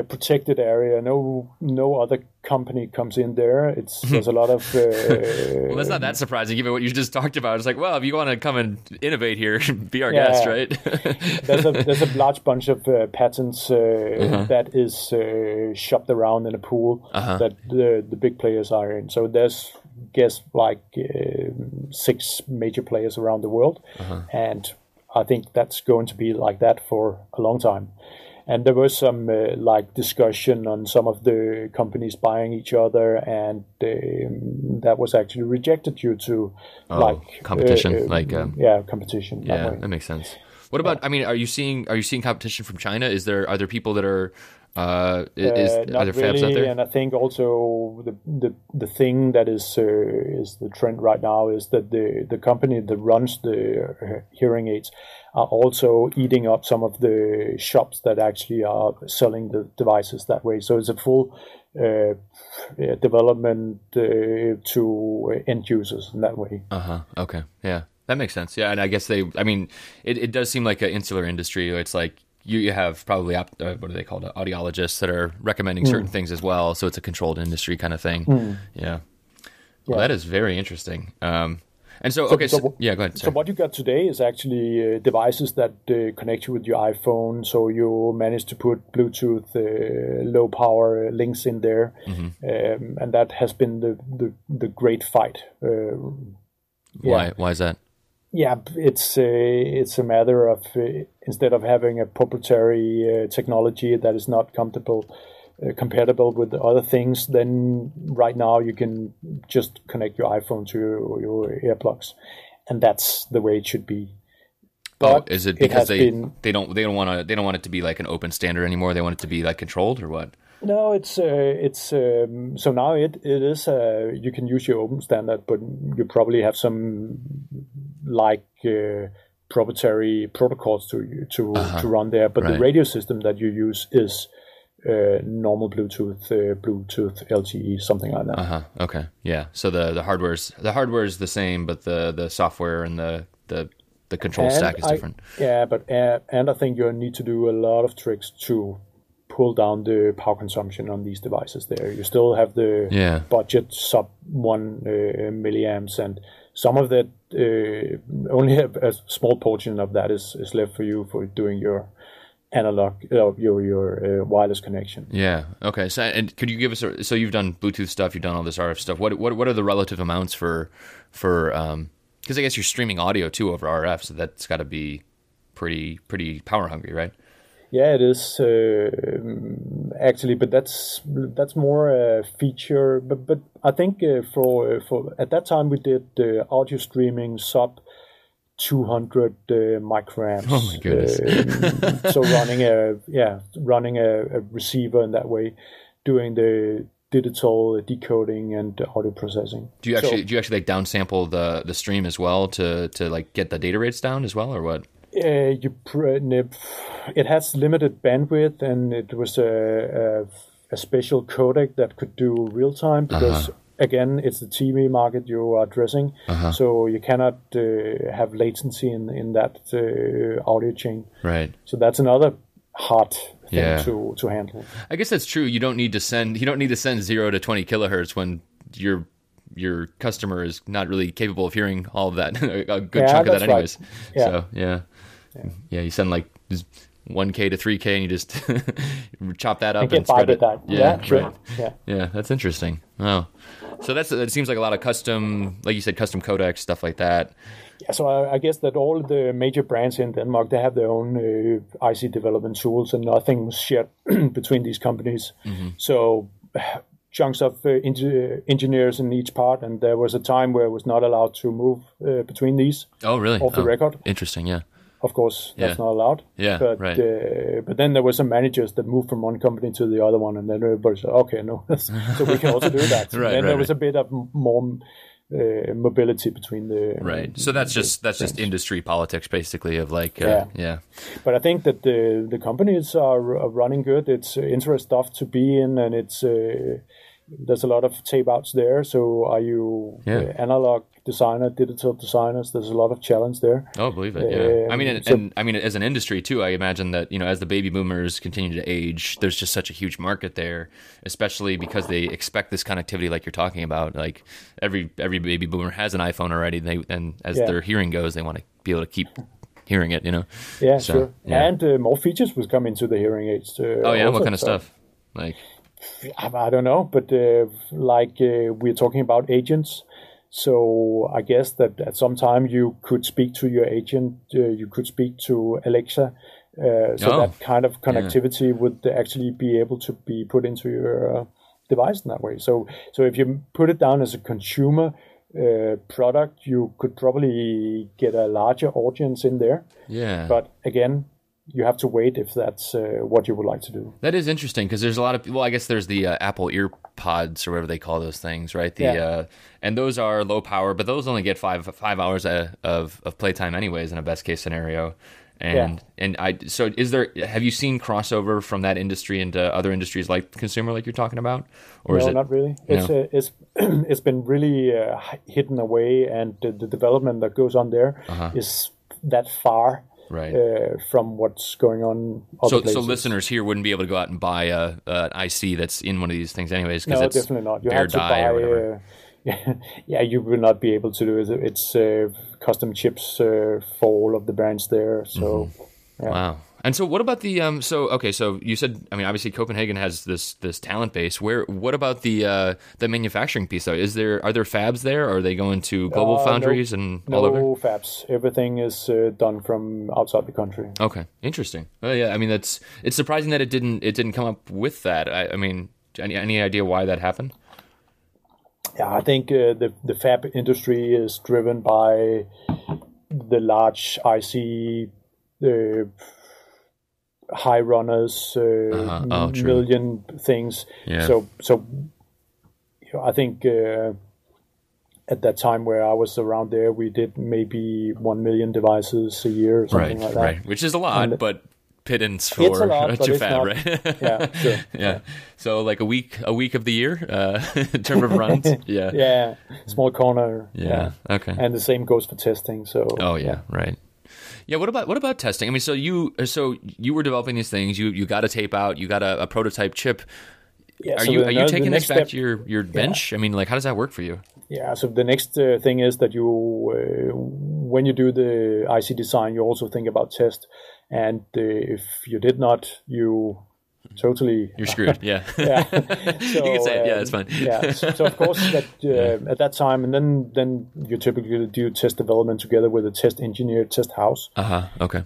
protected area. No other company comes in there. There's a lot of. Well, that's not that surprising, given what you just talked about. It's like, well, if you want to come and innovate here, be our guest, right? there's a large bunch of patents that is shopped around in a pool that the big players are in. So there's, like 6 major players around the world, and I think that's going to be like that for a long time. And there was some discussion on some of the companies buying each other, and that was actually rejected due to competition. Competition. Yeah, that makes sense. What about? I mean, are you seeing competition from China? Are there people that are? Are there fabs out there? And I think also the thing that is the trend right now is that the company that runs the hearing aids are also eating up some of the shops that actually are selling the devices that way. So it's a full development to end users in that way. Okay. Yeah. that makes sense. Yeah, and I guess it does seem like an insular industry. It's like you have probably what do they call it, audiologists that are recommending certain things as well. So it's a controlled industry kind of thing. Yeah. Well, that is very interesting. And so, okay, yeah, go ahead. Sorry. So what you got today is actually devices that connect you with your iPhone. So you manage to put Bluetooth low power links in there, and that has been the great fight. Why is that? Yeah, it's a matter of instead of having a proprietary technology that is not compatible with other things, then right now you can just connect your iPhone to your earplugs, and that's the way it should be. But is it because they don't want it to be like an open standard anymore? They want it to be like controlled, or what? No, it's so now it is you can use your open standard, but you probably have some like proprietary protocols to run there. But the radio system that you use is normal Bluetooth LTE, something like that. Okay, yeah. So the hardware is the same, but the software and the control stack is different. And I think you need to do a lot of tricks to pull down the power consumption on these devices there. You still have the budget sub 1 milliamps, and some of that only have a small portion of that is left for you for doing your analog, your wireless connection. Yeah. Okay. So, and could you give us so you've done Bluetooth stuff, you've done all this RF stuff. What are the relative amounts for because I guess you're streaming audio too over RF, so that's got to be pretty power hungry, right? Yeah, it is actually, but that's more a feature. But I think for at that time we did audio streaming sub 200 microamps. Oh my goodness! So running a receiver in that way, doing the digital decoding and audio processing. Do you actually like downsample the stream as well to like get the data rates down as well, or what? It has limited bandwidth, and it was a special codec that could do real time because again, it's the TV market you are addressing, so you cannot have latency in that audio chain. Right. So that's another hard thing to handle. I guess that's true. You don't need to send 0 to 20 kilohertz when your customer is not really capable of hearing all of that, a good chunk of that anyways. Right. Yeah. So, you send like 1K to 3K and you just chop that up and spread it. That. Yeah, sure. Right. Yeah, that's interesting. Wow. So it seems like a lot of custom, like you said, custom codecs, stuff like that. Yeah, so I guess that all the major brands in Denmark, they have their own IC development tools, and nothing was shared between these companies. So chunks of engineers in each part, and there was a time where it was not allowed to move between these. Oh, really? Off the record. Interesting, yeah. Of course, that's not allowed. Yeah, but, right. But then there were some managers that moved from one company to the other one, and then everybody said, okay, no. So we can also do that. There was a bit of more mobility between the... Right. So that's just industry politics, basically, of like... But I think that the companies are running good. It's interesting stuff to be in, and it's... there's a lot of tape outs there. So are you analog designer, digital designers? There's a lot of challenge there. Oh, believe it. Yeah. I mean, as an industry too, I imagine that, as the baby boomers continue to age, there's just such a huge market there, especially because they expect this connectivity like you're talking about. Like every baby boomer has an iPhone already. And as their hearing goes, they want to be able to keep hearing it, Yeah, so, sure. Yeah. And more features will come into the hearing aids. What kind of stuff? Like... I don't know, but we're talking about agents. So I guess that at some time you could speak to your agent, you could speak to Alexa. That kind of connectivity would actually be able to be put into your device in that way. So if you put it down as a consumer product, you could probably get a larger audience in there. Yeah. But again, you have to wait if that's what you would like to do. That is interesting because there's a lot of people. I guess there's the Apple EarPods or whatever they call those things, right? And those are low power, but those only get five hours of playtime anyways in a best case scenario. And so have you seen crossover from that industry into other industries like consumer, like you're talking about? Or no, not really. No? It's been really hidden away, and the development that goes on there is that far from what's going on other places. So listeners here wouldn't be able to go out and buy a IC that's in one of these things anyways, because it's definitely not. You have to buy or whatever. You will not be able to do it. It's custom chips for all of the brands there. So, Wow. And so, what about the So you said, I mean, obviously Copenhagen has this talent base. What about the manufacturing piece though? Are there fabs there? Or are they going to global foundries and all over? No fabs. Everything is done from outside the country. Okay, interesting. Well, yeah, I mean it's surprising that it didn't come up with that. I mean, any idea why that happened? Yeah, I think the fab industry is driven by the large IC high runners, million things. Yeah. So I think at that time where I was around there, we did maybe 1 million devices a year or something like that. Right, which is a lot, but pittance for a chip fab, right? Yeah, sure. Yeah. So like a week of the year in terms of runs. Yeah. Yeah. Small corner. Yeah. Okay. And the same goes for testing. So. Oh yeah. Right. Yeah. What about testing? I mean, so you were developing these things. You got a tape out. You got a prototype chip. Yeah, are you taking this back to your bench? I mean, like, how does that work for you? Yeah. So the next thing is that you, when you do the IC design, you also think about test. And if you did not, you're screwed. Yeah. Yeah. So, you can say it. Yeah, it's fine. Yeah. So of course that at that time, and then you typically do test development together with a test engineer, test house. Okay.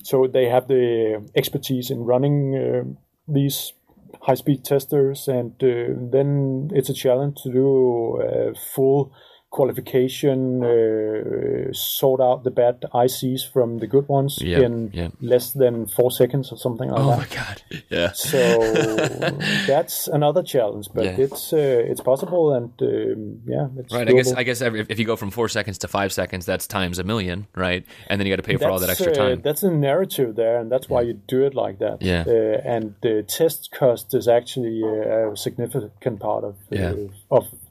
So they have the expertise in running these high-speed testers, and then it's a challenge to do full qualification, sort out the bad ICs from the good ones in less than 4 seconds or something like that. Oh my god! Yeah. So that's another challenge, but it's possible, and it's right. doable. I guess if you go from 4 seconds to 5 seconds, that's times a million, right? And then you got to pay for all that extra time. That's a narrative there, and that's why you do it like that. Yeah. And the test cost is actually a significant part of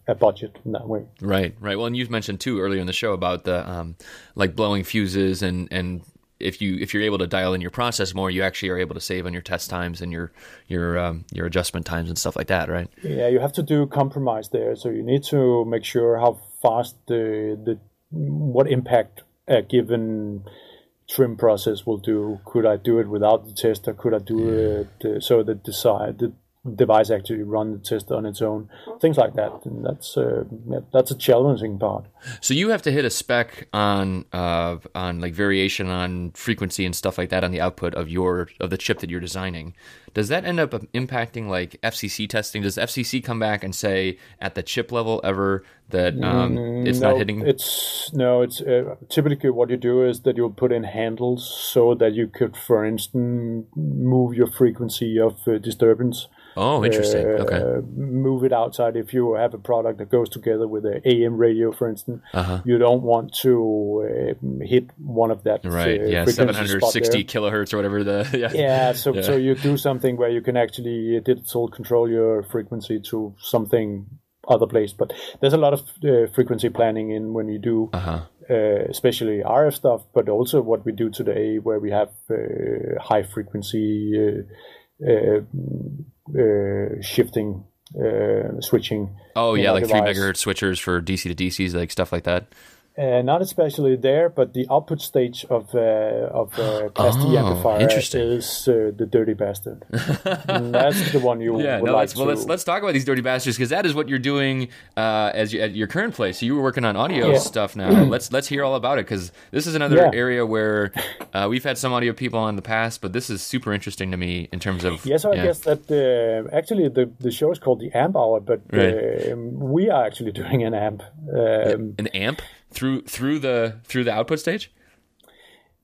a budget in that way. Right. Well, and you've mentioned too earlier in the show about the like blowing fuses, and if you're able to dial in your process more, you actually are able to save on your test times and your adjustment times and stuff like that, right? Yeah, you have to do compromise there. So you need to make sure how fast what impact a given trim process will do. Could I do it without the test, or could I do it so that the device actually run the test on its own, things like that, and that's a challenging part. So you have to hit a spec on like variation on frequency and stuff like that on the output of the chip that you're designing. Does that end up impacting like FCC testing? Does FCC come back and say at the chip level ever that it's not hitting? It's typically what you do is that you'll put in handles so that you could, for instance, move your frequency of disturbance. Oh, interesting. Okay. Move it outside. If you have a product that goes together with an AM radio, for instance, you don't want to hit one of that. Right. 760 kilohertz or whatever. So you do something where you can actually digital control your frequency to something other place. But there's a lot of frequency planning in when you do, especially RF stuff, but also what we do today, where we have high frequency. Shifting, switching. Oh yeah, like device. 3 megahertz switchers for DC to DCs, like stuff like that. Not especially there, but the output stage of Class D amplifier is the dirty bastard. And that's the one you would like to. Well, let's talk about these dirty bastards, because that is what you're doing at your current place. So you were working on audio stuff now. Let's hear all about it, because this is another area where we've had some audio people on in the past, but this is super interesting to me in terms of. I guess that actually the show is called the Amp Hour, but we are actually doing an amp. An amp? Through the output stage?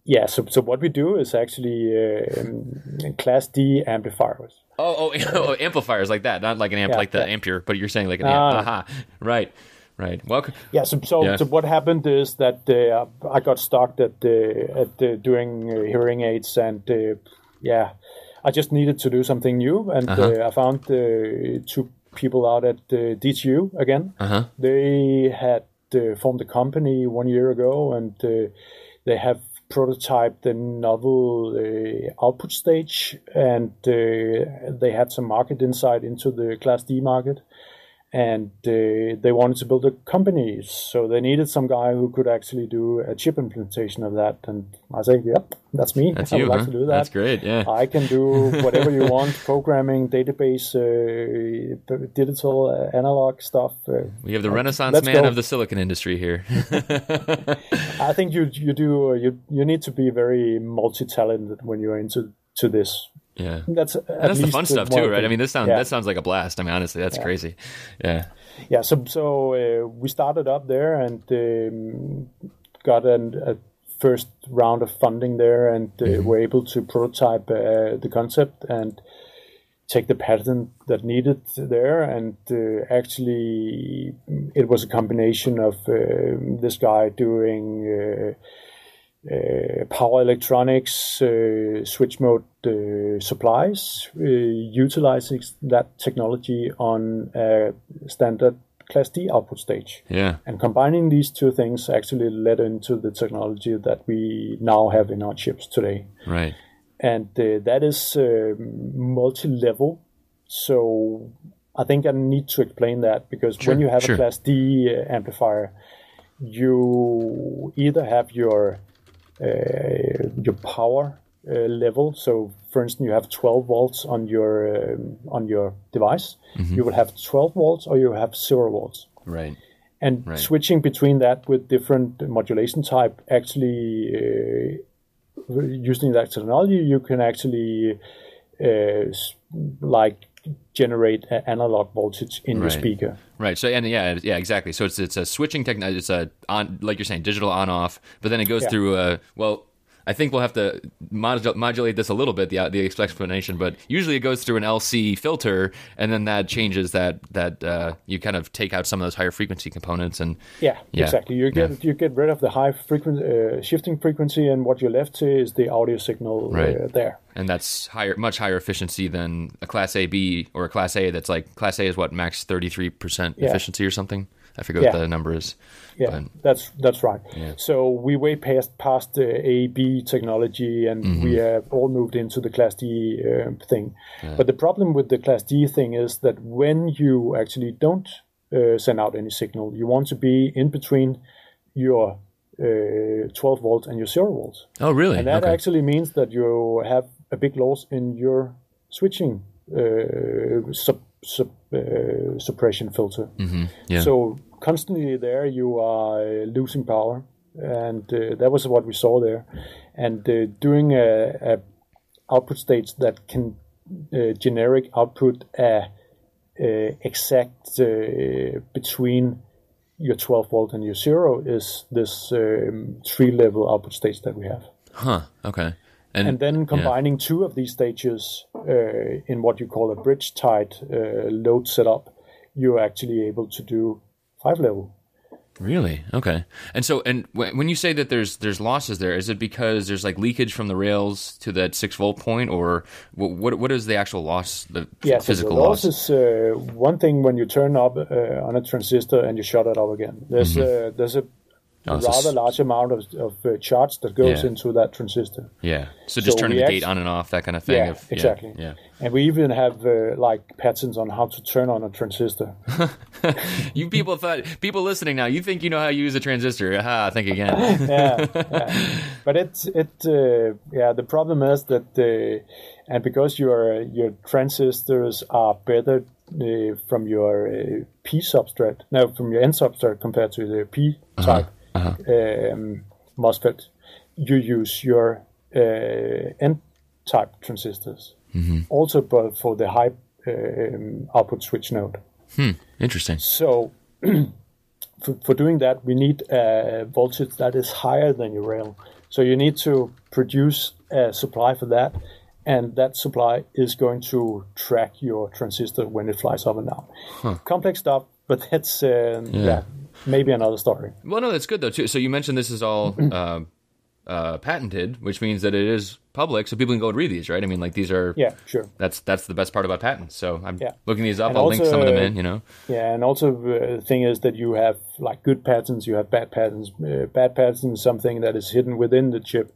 Yeah, so what we do is actually Class D amplifiers. Oh, amplifiers like that, not like an amp like the Ampere, but you're saying like an amp. Right. Right. Well. Yeah. So what happened is that I got stuck at doing hearing aids, and I just needed to do something new, and I found 2 people out at DTU again. They had formed a company 1 year ago, and they have prototyped a novel output stage, and they had some market insight into the Class D market, and they wanted to build a company, so they needed some guy who could actually do a chip implementation of that. And I said, "Yep, that's me. That's I you, would like to do that. That's great. Yeah, I can do whatever you want: programming, database, digital, analog stuff." We have the Renaissance man of the silicon industry here. I think you need to be very multi-talented when you're into this. Yeah, that's the fun stuff too, right? I mean, that sounds like a blast. I mean, honestly, that's crazy. Yeah. So we started up there and got a first round of funding there, and were able to prototype the concept and take the patent that needed there. And actually, it was a combination of this guy doing power electronics, switch mode supplies, utilizing that technology on a standard Class D output stage. Yeah. And combining these 2 things actually led into the technology that we now have in our chips today. Right. And that is multi-level. So I think I need to explain that, because when you have a Class D amplifier, you either have your power level. So, for instance, you have 12 volts on your device. You will have 12 volts, or you have 0 volts. Right. And switching between that with different modulation type, actually using that technology, you can actually generate analog voltage in your speaker. Right. So exactly. So it's a switching technology. It's a on, like you're saying, digital on off. But then it goes through I think we'll have to modulate this a little bit, the explanation, but usually it goes through an LC filter, and then that changes that you kind of take out some of those higher frequency components. And exactly. You get rid of the high frequency shifting frequency, and what you're left to is the audio signal there. And that's much higher efficiency than a Class A B or a Class A. That's like Class A is what, max 33% efficiency or something. I forget what the number is. Yeah, but that's right. Yeah. So we way past the A/B technology, and we have all moved into the Class D thing. Yeah. But the problem with the Class D thing is that when you actually don't send out any signal, you want to be in between your 12 volts and your 0 volts. Oh, really? And that actually means that you have a big loss in your switching suppression filter. So constantly there you are losing power, and that was what we saw there. And doing a output stage that can generic output exact between your 12 volt and your 0 is this 3-level output stage that we have. Okay. And then combining 2 of these stages in what you call a bridge-tied load setup, you're actually able to do 5-level. Really? Okay. And so, when you say that there's losses there, is it because there's like leakage from the rails to that 6-volt point, or what is the actual loss? The physical loss? So the loss is one thing when you turn up on a transistor and you shut it up again. There's a rather large amount of charge that goes into that transistor. Yeah. So just turning the gate on and off, that kind of thing. Yeah, exactly. Yeah. And we even have patents on how to turn on a transistor. You people listening now, you think you know how to use a transistor. Aha, think again. yeah. But the problem is that and because your transistors are better from your P substrate, from your N substrate compared to the P type MOSFET, you use your N-type transistors. Also, but for the high output switch node. Interesting. So, for doing that, we need a voltage that is higher than your rail. So you need to produce a supply for that, and that supply is going to track your transistor when it flies up and down. Complex stuff, but that's maybe another story. Well, no, that's good though too. So you mentioned this is all patented, which means that it is public, so people can go and read these, right? I mean, like these are sure. That's the best part about patents. So I'm looking these up. And I'll also, link some of them in. You know. Yeah, and also the thing is that you have like good patents, you have bad patents. Bad patents is something that is hidden within the chip.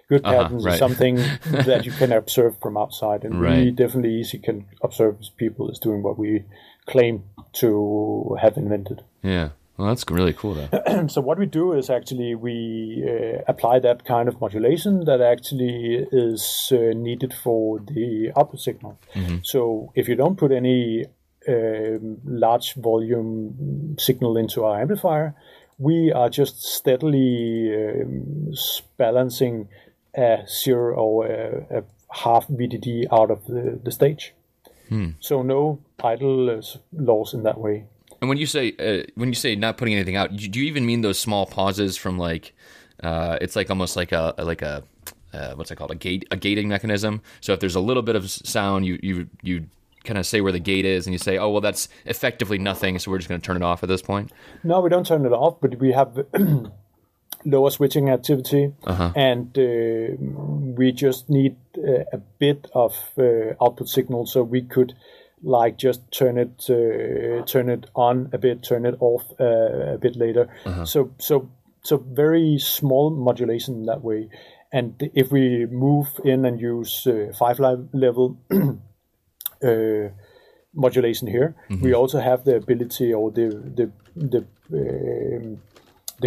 Good patents is something that you can observe from outside, and we definitely easily can observe people is doing what we claim to have invented. Yeah. Well, that's really cool, though. So what we do is actually we apply that kind of modulation that actually is needed for the output signal. Mm-hmm. So if you don't put any large volume signal into our amplifier, we are just steadily balancing a 0 or a half VDD out of the stage. So no idle loss in that way. And when you say not putting anything out, do you even mean those small pauses from like it's like almost like a what's it called, a gating mechanism? So if there's a little bit of sound, you kind of say where the gate is, and you say, oh well, that's effectively nothing, so we're just going to turn it off at this point. No, we don't turn it off, but we have lower switching activity, and we just need a bit of output signal, so we could like just turn it on a bit, turn it off a bit later. So very small modulation in that way. And if we move in and use 5 level modulation here, we also have the ability, or the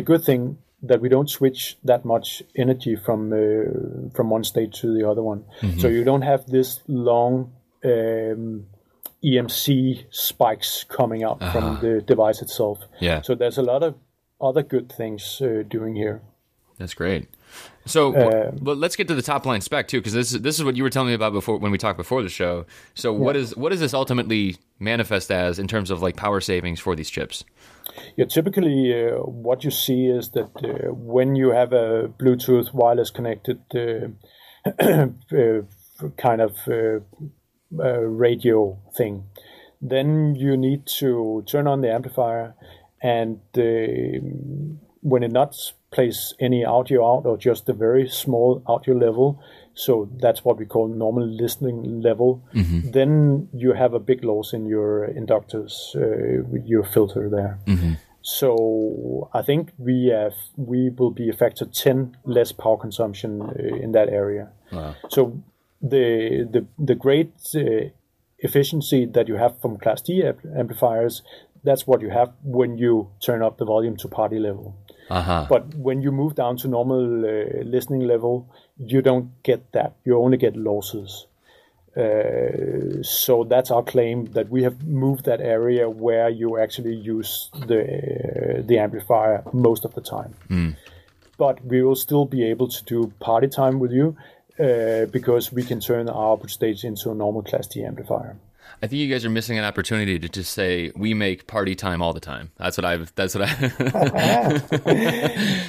good thing, that we don't switch that much energy from one state to the other one. So you don't have this long EMC spikes coming out from the device itself. Yeah. So there's a lot of other good things doing here. That's great. So, but let's get to the top line spec too, because this is what you were telling me about before when we talked before the show. So, what does this ultimately manifest as in terms of like power savings for these chips? Yeah, typically what you see is that when you have a Bluetooth wireless connected kind of radio thing, then you need to turn on the amplifier, and when it not plays any audio out, or just a very small audio level, so that's what we call normal listening level, then you have a big loss in your inductors, your filter there. So I think we will be a factor 10 less power consumption in that area. Wow. So the great efficiency that you have from Class D amplifiers, that's what you have when you turn up the volume to party level. But when you move down to normal listening level, you don't get that. You only get losses. So that's our claim, that we have moved that area where you actually use the amplifier most of the time. But we will still be able to do party time with you because we can turn our output stage into a normal Class D amplifier. I think you guys are missing an opportunity to just say we make party time all the time. That's what I.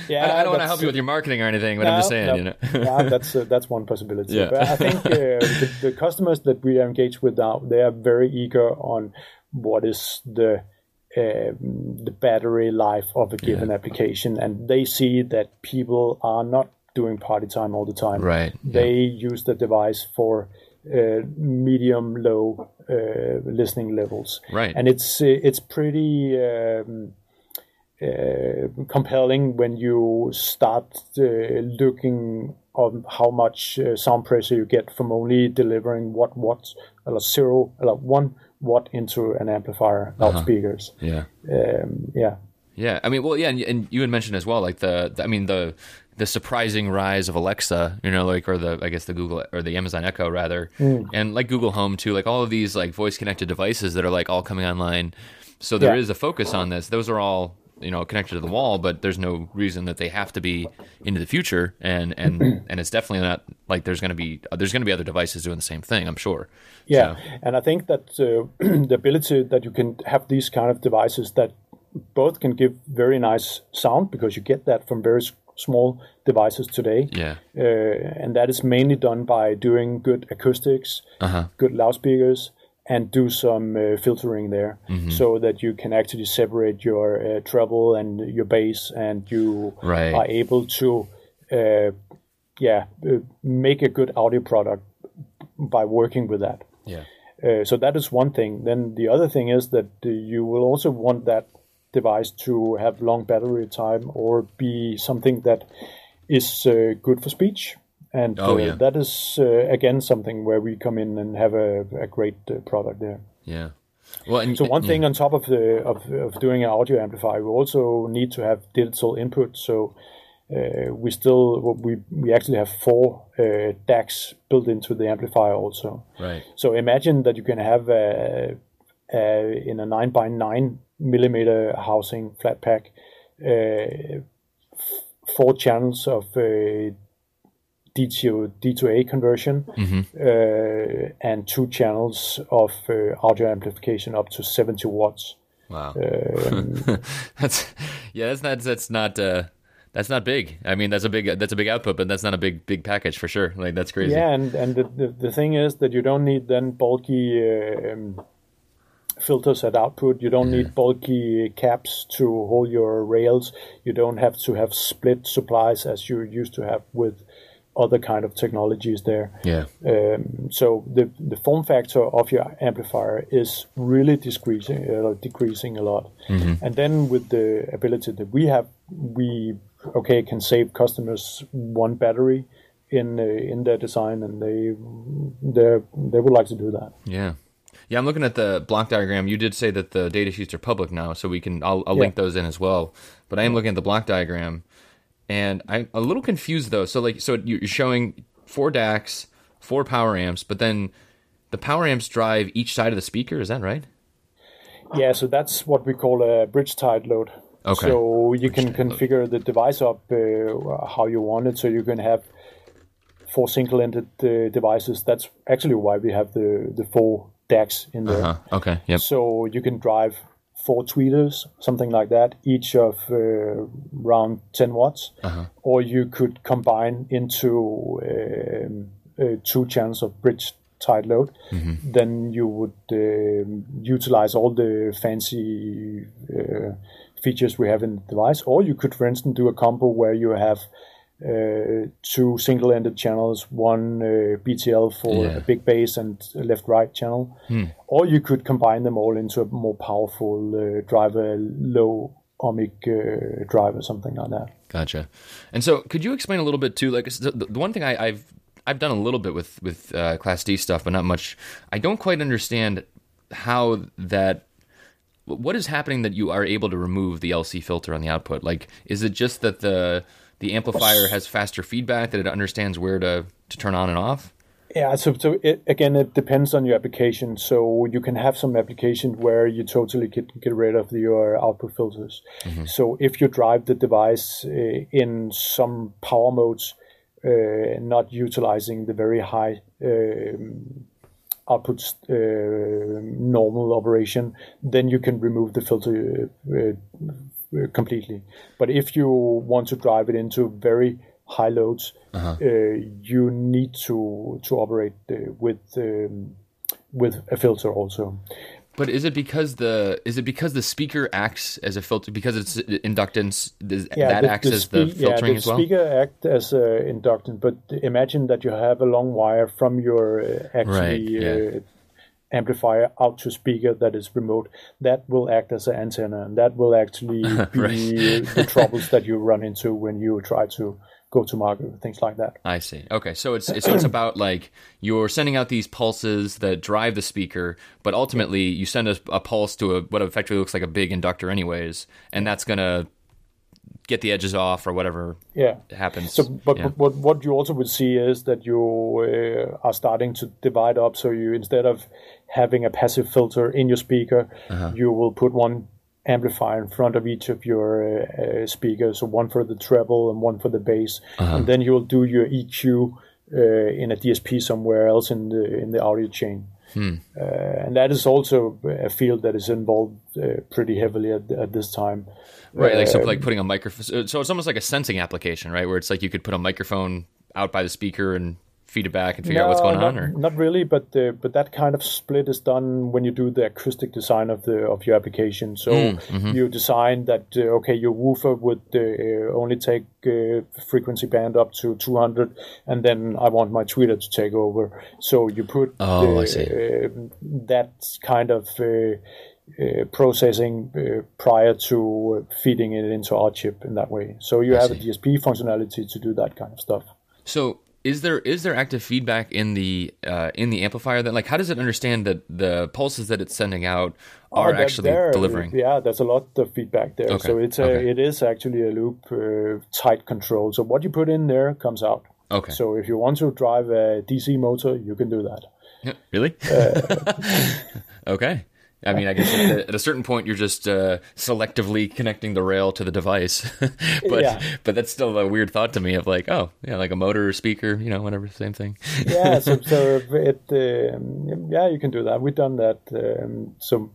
Yeah, I don't want to help you with your marketing or anything, but I'm just saying, Yeah, that's one possibility. Yeah. But I think the customers that we are engaged with now, they are very eager on what is the battery life of a given application, and they see that people are not doing party time all the time. Right. They use the device for medium low listening levels, right? And it's pretty compelling when you start looking on how much sound pressure you get from only delivering 1 watt into an amplifier loudspeakers. Yeah. I mean, well, yeah, and you had mentioned as well, like the surprising rise of Alexa, or the Google or the Amazon Echo rather, and like Google Home too, like all of these like voice connected devices that are like all coming online. So there is a focus on this. Those are all, connected to the wall, but there's no reason that they have to be into the future. And it's definitely not like there's going to be other devices doing the same thing, I'm sure. Yeah. So. And I think that the ability that you can have these kind of devices that both can give very nice sound, because you get that from very small devices today. Yeah. And that is mainly done by doing good acoustics, good loudspeakers, and do some filtering there, so that you can actually separate your treble and your bass, and you are able to make a good audio product by working with that. Yeah. So that is one thing. Then the other thing is that you will also want that device to have long battery time or be something that is good for speech. And that is, again, something where we come in and have a great product there. Yeah. Well, and, so one thing on top of doing an audio amplifier, we also need to have digital input. So we actually have 4 DACs built into the amplifier also. Right. So imagine that you can have in a 9x9 millimeter housing flat pack 4 channels of D to A conversion, and 2 channels of audio amplification up to 70 watts. Wow. That's not big. I mean, that's a big output, but that's not a big package for sure. Like, that's crazy. Yeah, and the thing is that you don't need then bulky filters at output. You don't need bulky caps to hold your rails. You don't have to have split supplies as you used to have with other kind of technologies there. Yeah. So the form factor of your amplifier is really decreasing a lot. And then with the ability that we have, we can save customers 1 battery in their design, and they would like to do that. Yeah. Yeah, I'm looking at the block diagram. You did say that the data sheets are public now, so I'll link those in as well. But I am looking at the block diagram, and I'm a little confused though. So you're showing 4 DACs, 4 power amps, but then the power amps drive each side of the speaker. Is that right? Yeah, so that's what we call a bridge tied load. Okay. So you can configure the device up how you want it. So you can have 4 single-ended devices. That's actually why we have the 4 DACs in there. Okay. Yep. So you can drive 4 tweeters, something like that, each of around 10 watts. Or you could combine into 2 channels of bridge tied load. Then you would utilize all the fancy features we have in the device. Or you could, for instance, do a combo where you have 2 single-ended channels, 1 BTL for a big bass and a left-right channel. Or you could combine them all into a more powerful driver, low ohmic driver, something like that. Gotcha. And so could you explain a little bit too, like the one thing I've done a little bit with Class D stuff, but not much. I don't quite understand what is happening that you are able to remove the LC filter on the output. Like, is it just that the amplifier has faster feedback, that it understands where to turn on and off? Yeah, so it depends on your application. So you can have some application where you totally get rid of your output filters. So if you drive the device in some power modes, not utilizing the very high output normal operation, then you can remove the filter completely. But if you want to drive it into very high loads, you need to operate with a filter also. But is it because the speaker acts as a filter, because it's inductance acts as the filtering as well? The speaker acts as an inductant, but imagine that you have a long wire from your amplifier out to speaker that is remote. That will act as an antenna, and that will actually be the troubles that you run into when you try to go to market, things like that. I see. Okay, so it's about like you're sending out these pulses that drive the speaker, but ultimately you send a pulse to what effectively looks like a big inductor anyways, and that's going to get the edges off or whatever happens. So, but what you also will see is that you are starting to divide up. So you, instead of having a passive filter in your speaker, you will put one amplifier in front of each of your speakers, so one for the treble and one for the bass, and then you will do your EQ in a DSP somewhere else in the audio chain. And that is also a field that is involved pretty heavily at this time. Right, like putting a microphone. So it's almost like a sensing application, right? Where it's like you could put a microphone out by the speaker and feed it back and figure out what's going on? Or not really, but that kind of split is done when you do the acoustic design of your application. So you design that your woofer would only take frequency band up to 200, and then I want my tweeter to take over. So you put that kind of processing prior to feeding it into our chip in that way. So you have a DSP functionality to do that kind of stuff. So is there active feedback in the amplifier? That, like, how does it understand that the pulses that it's sending out are actually delivering? Yeah, there's a lot of feedback there. Okay. So it is actually a loop tight control. So what you put in there comes out. Okay. So if you want to drive a DC motor, you can do that. Really? Okay. I mean, I guess at a certain point, you're just selectively connecting the rail to the device. But that's still a weird thought to me of like, like a motor or speaker, whatever, same thing. Yeah, so it, you can do that. We've done that. So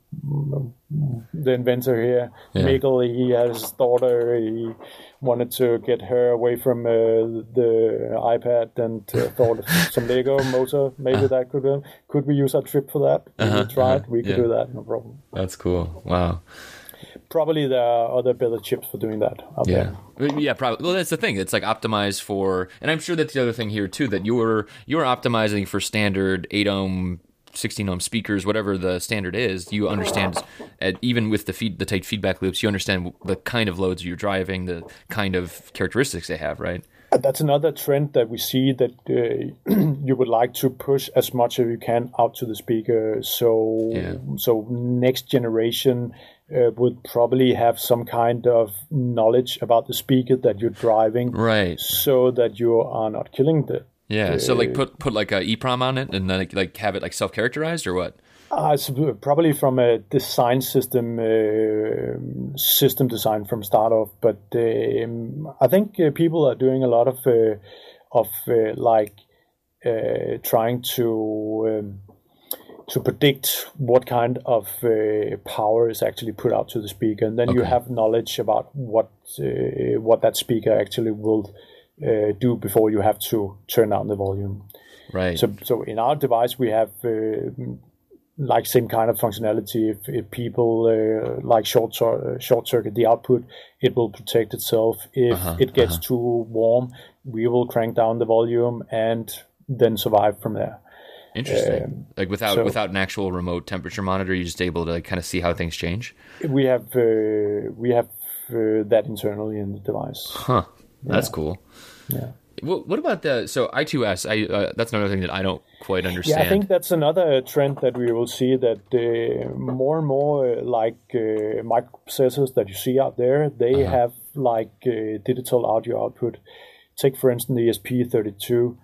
the inventor here, Mikkel, he has his daughter. He wanted to get her away from the iPad and thought some Lego motor. Maybe that could we use our trip for that? We tried. We could do that. No problem. That's cool. Wow. Probably there are other better chips for doing that out there. Yeah, probably. Well, that's the thing. It's like optimized for, and I'm sure that's the other thing here too, that you're optimizing for standard 8 ohm, 16 ohm speakers, whatever the standard is. You understand, even with the tight feedback loops, you understand the kind of loads you're driving, the kind of characteristics they have, right? That's another trend that we see, that you would like to push as much as you can out to the speaker. So next generation would probably have some kind of knowledge about the speaker that you're driving, right? So that you are not killing the. Yeah. So like put like a EEPROM on it, and then like have it like self-characterized, or what? It's probably from a design system design from start off, but I think people are doing a lot of trying to predict what kind of power is actually put out to the speaker, and then you have knowledge about what that speaker actually will do before you have to turn down the volume. Right. So in our device we have like same kind of functionality. If people like short circuit the output, it will protect itself. If it gets too warm, we will crank down the volume and then survive from there. Interesting. Like without an actual remote temperature monitor, you're just able to kind of see how things change. We have that internally in the device. Huh. That's cool. Yeah. What about so I2S? That's another thing that I don't quite understand. Yeah, I think that's another trend that we will see, that more and more like microprocessors that you see out there, they have like digital audio output. Take for instance the ESP32.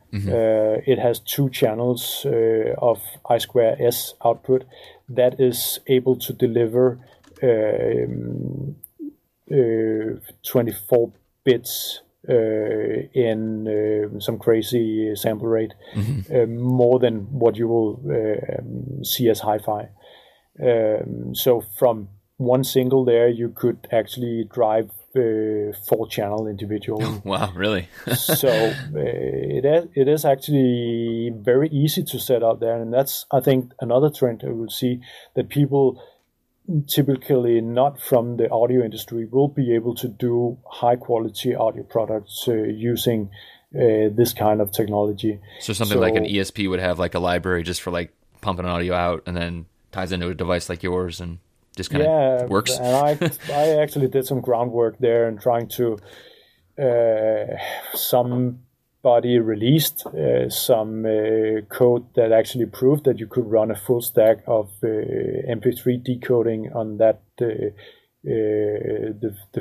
It has 2 channels of I2S output that is able to deliver 24 bits in some crazy sample rate, more than what you will see as hi-fi. So from one single there, you could actually drive 4-channel individually. Wow, really? So it is actually very easy to set out there, and that's, I think, another trend I will see, that people typically not from the audio industry will be able to do high quality audio products using this kind of technology. So something like an ESP would have like a library just for like pumping audio out, and then ties into a device like yours and just kind of works. And I actually did some groundwork there and trying to somebody released some code that actually proved that you could run a full stack of MP3 decoding on that the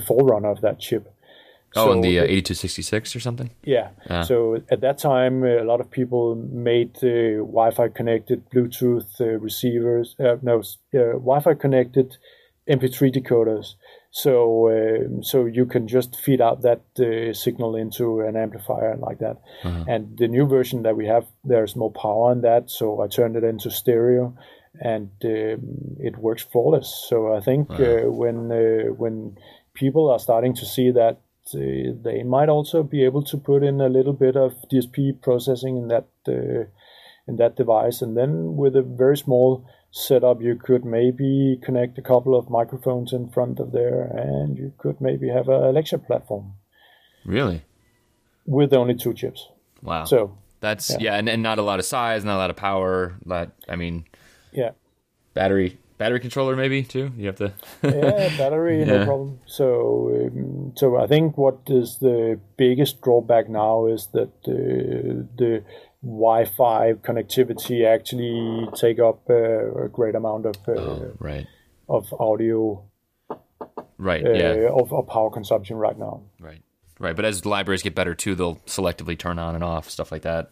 forerunner of that chip. So on the 8266 or something? Yeah. So at that time, a lot of people made Wi-Fi connected Bluetooth receivers. Wi-Fi connected MP3 decoders. So you can just feed out that signal into an amplifier like that. And the new version that we have, there's more power on that. So I turned it into stereo, and it works flawless. So I think when people are starting to see that they might also be able to put in a little bit of DSP processing in that device, and then with a very small setup, you could maybe connect a couple of microphones in front of there, and you could maybe have a lecture platform. Really? With only 2 chips. Wow. So that's and not a lot of size, not a lot of power. Battery controller maybe too. You have to. Battery, no problem. So I think what is the biggest drawback now is that the Wi-Fi connectivity actually take up a great amount of of audio, of power consumption right now. Right. But as the libraries get better too, they'll selectively turn on and off, stuff like that.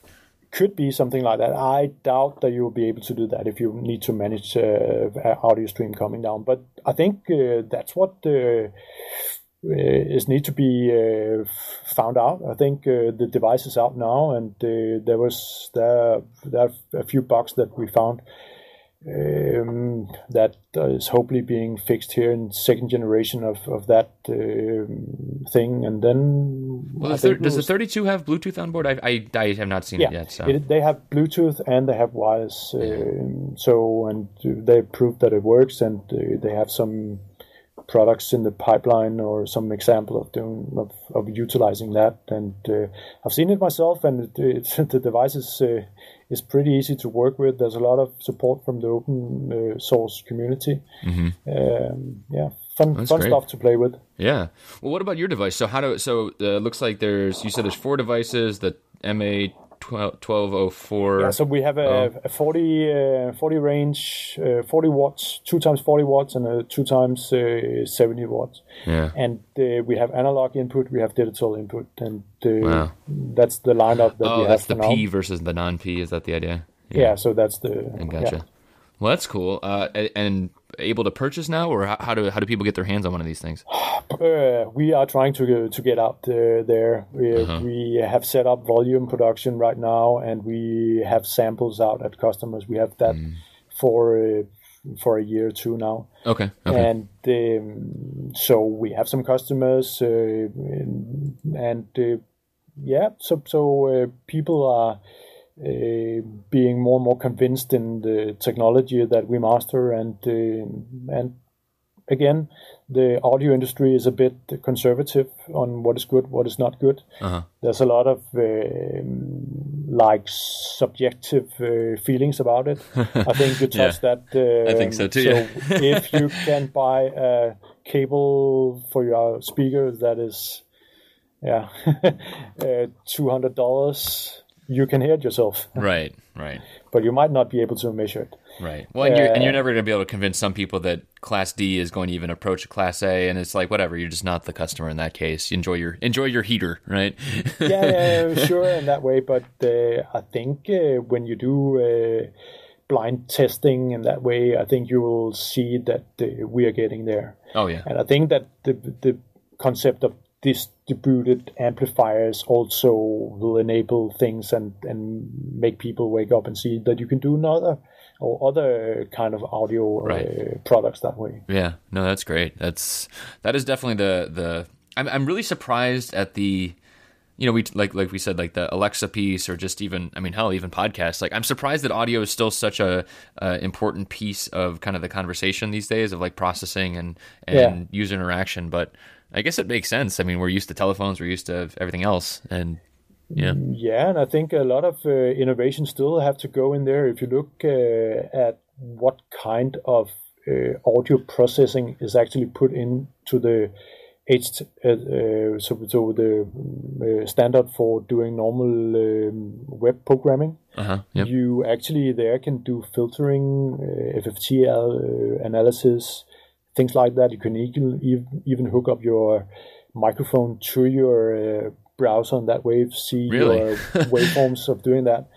Could be something like that. I doubt that you'll be able to do that if you need to manage audio stream coming down. But I think that's what is need to be found out. I think the device is out now, and there are a few bugs that we found that is hopefully being fixed here in second generation of that thing. And then does the 32 have Bluetooth on board? I have not seen it yet. So. They have Bluetooth and they have wireless. And they proved that it works, and they have some products in the pipeline or some example of utilizing that. And I've seen it myself, and the device is pretty easy to work with. There's a lot of support from the open source community. Fun stuff to play with. Yeah. Well, what about your device? So looks like you said there's 4 devices, the MA1204. Yeah, so we have a 40 range, 40 watts, 2 times 40 watts, and a 2 times 70 watts. Yeah. And we have analog input, we have digital input, and that's the lineup that we have. That's the P versus the non-P. Is that the idea? Yeah. So that's the. I gotcha. Yeah. Well, that's cool. And able to purchase now, or how do people get their hands on one of these things? We are trying to get out there. We have set up volume production right now, and we have samples out at customers. We have that for a year or 2 now. Okay. And so we have some customers, so people are being more and more convinced in the technology that we master, and again, the audio industry is a bit conservative on what is good, what is not good. There's a lot of subjective feelings about it. I think you touched that. I think so too. So if you can buy a cable for your speaker that is $200, you can hear it yourself. Right. But you might not be able to measure it. Right. Well, and you're never going to be able to convince some people that Class D is going to even approach a Class A, and it's like, whatever, you're just not the customer in that case. Enjoy your heater, right? Sure, in that way. But I think when you do blind testing in that way, I think you will see that we are getting there. Oh, yeah. And I think that the concept of distributed amplifiers also will enable things and make people wake up and see that you can do other kind of audio products that way. Yeah, no, that's great. That is definitely the. I'm really surprised at the, we like we said, like the Alexa piece, or just even even podcasts. Like, I'm surprised that audio is still such a important piece of kind of the conversation these days, of like processing and user interaction, but. I guess it makes sense. I mean, we're used to telephones, we're used to everything else, and and I think a lot of innovation still have to go in there. If you look at what kind of audio processing is actually put into the the standard for doing normal web programming, you actually there can do filtering, FFT analysis. Things like that. You can even hook up your microphone to your browser, and that way see your waveforms of doing that.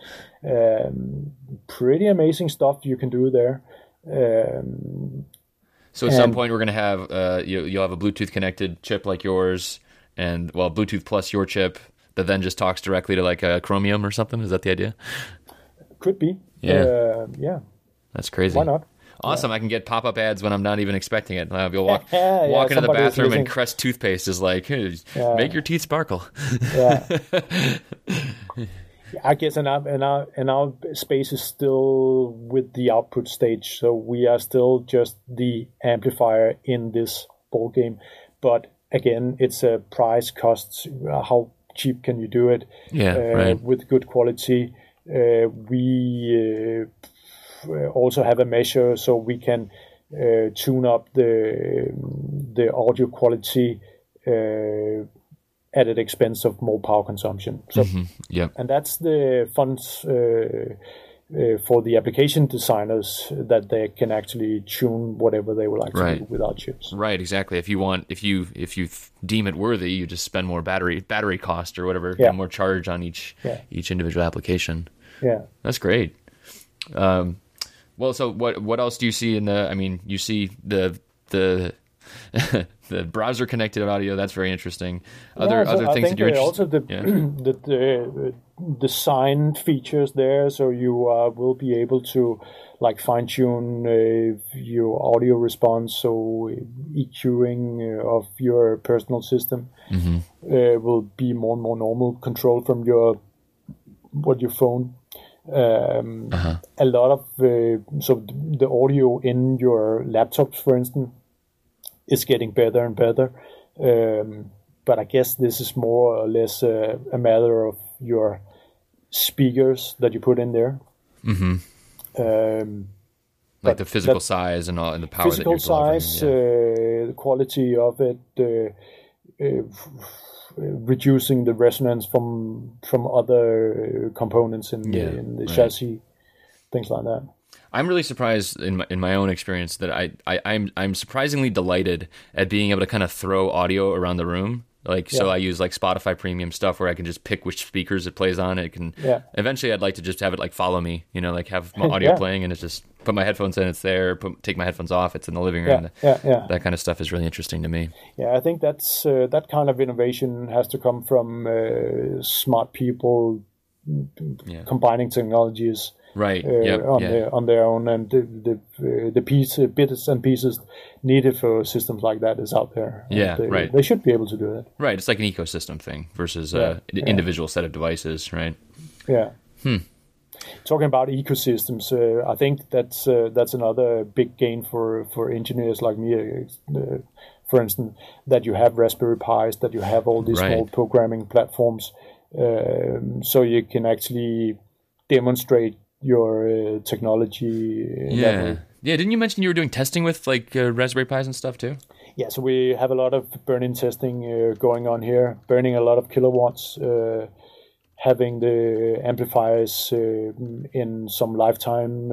Pretty amazing stuff you can do there. So at some point we're going to have you'll have a Bluetooth connected chip like yours, and Bluetooth plus your chip that then just talks directly to like a Chromium or something. Is that the idea? Could be. Yeah. That's crazy. Why not? Awesome. I can get pop-up ads when I'm not even expecting it. You'll walk into the bathroom and Crest toothpaste is like, hey, make your teeth sparkle. Yeah. I guess in our space is still with the output stage, so we are still just the amplifier in this ball game. But again, it's a price cost. How cheap can you do it? With good quality. We also have a measure so we can tune up the audio quality at an expense of more power consumption. So, and that's the funds for the application designers, that they can actually tune whatever they would like to do without chips. Right, exactly. If you deem it worthy, you just spend more battery cost or whatever, more charge on each individual application. Yeah, that's great. Well, so what else do you see in the? I mean, you see the the browser connected audio. That's very interesting. Other things that you're interested. Also the design features there, so you will be able to like fine tune your audio response. So EQing of your personal system will be more and more normal. Control from your phone. A lot of so the audio in your laptops, for instance, is getting better and better. But I guess this is more or less a matter of your speakers that you put in there. Like the physical size and all, and the power that you're delivering. Physical size, the quality of it, reducing the resonance from other components in the chassis, things like that. I'm really surprised in my own experience that I'm surprisingly delighted at being able to kind of throw audio around the room. So I use like Spotify Premium stuff where I can just pick which speakers it plays on. It can eventually I'd like to just have it like follow me, like have my audio playing and it's just put my headphones in, it's there. Take my headphones off, it's in the living room. That kind of stuff is really interesting to me. Yeah, I think that's that kind of innovation has to come from smart people combining technologies. Right. On their own, and the bits and pieces needed for systems like that is out there. They should be able to do that. Right. It's like an ecosystem thing versus an individual set of devices, right? Yeah. Talking about ecosystems, I think that's another big gain for engineers like me. For instance, that you have Raspberry Pis, that you have all these small programming platforms, so you can actually demonstrate your technology. Didn't you mention you were doing testing with like Raspberry Pis and stuff too? Yeah, so we have a lot of burn-in testing going on here, burning a lot of kilowatts, having the amplifiers in some lifetime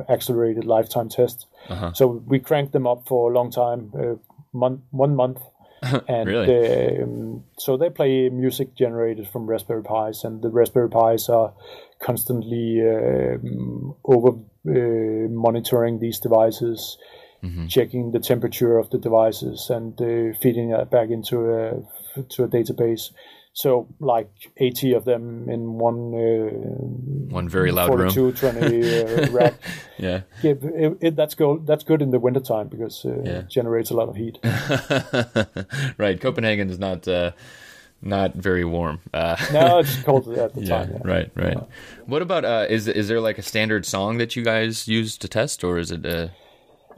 accelerated lifetime tests. So we cranked them up for a long time, 1 month. And really? So they play music generated from Raspberry Pis, and the Raspberry Pis are constantly monitoring these devices, checking the temperature of the devices, and feeding that back into a database. So like 80 of them in one very loud 4220 rack. That's good in the wintertime because it generates a lot of heat. Right. Copenhagen is not very warm. No, it's cold at the time. Yeah. Right. What about is there like a standard song that you guys use to test, or is it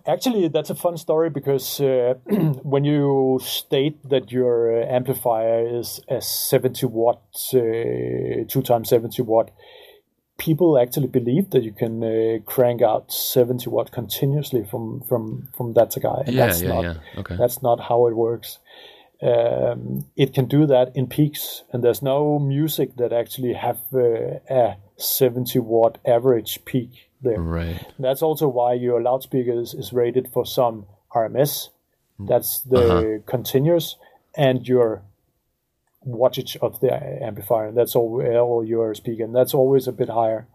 Actually, that's a fun story because when you state that your amplifier is a 70 watt, 2 times 70 watt, people actually believe that you can crank out 70 watt continuously from that guy. And that's not how it works. It can do that in peaks, and there's no music that actually have a 70 watt average peak there. Right. That's also why your loudspeaker is rated for some RMS. That's the continuous, and your wattage of the amplifier. That's all your speaker, and that's always a bit higher.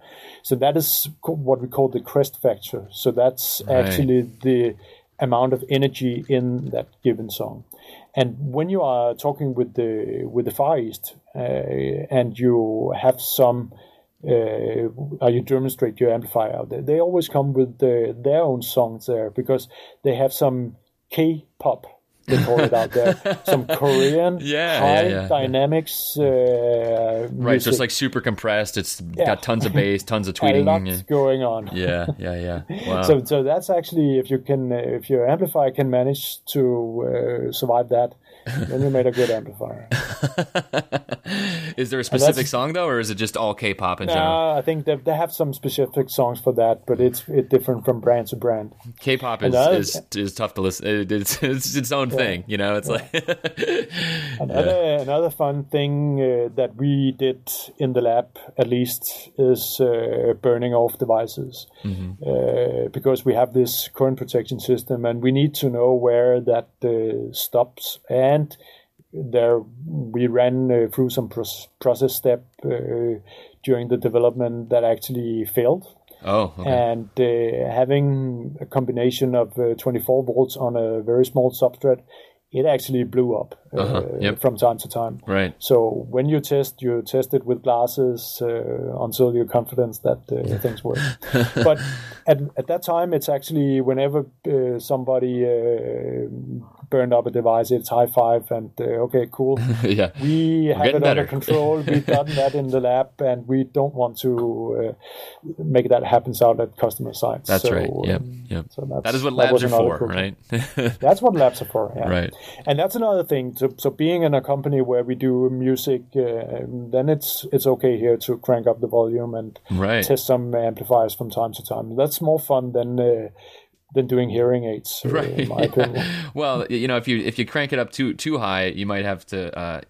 So that is what we call the crest factor. So that's actually the amount of energy in that given song. And when you are talking with the Far East, and you have some how you demonstrate your amplifier out there. They always come with their own songs there because they have some K-pop, they call it out there, some Korean high dynamics right, music. so it's like super compressed. It's got tons of bass, tons of tweeting. A lot going on. Yeah. Wow. So that's actually, if your amplifier can manage to survive that, then you made a good amplifier. Is there a specific song though, or is it just all K-pop in general? I think they have some specific songs for that, but it's different from brand to brand. K-pop is tough to listen. It's its own thing, you know. It's like another fun thing that we did in the lab, at least, is burning off devices, because we have this current protection system, and we need to know where that stops. And there we ran through some process step during the development that actually failed. Oh, okay. And having a combination of 24 volts on a very small substrate, it actually blew up from time to time. Right. So when you test it with glasses until you're confident that things work. But at that time, it's actually whenever somebody burned up a device, it's high five and okay, cool. We have it under control. We've done that in the lab, and we don't want to make that happen out at customer sites. That's right. Yep. So that is what labs are for, right? That's what labs are for. Yeah. Right. And that's another thing. So being in a company where we do music, then it's okay here to crank up the volume and test some amplifiers from time to time. That's more fun than doing hearing aids, in my opinion. Well, you know, if you crank it up too high, you might have to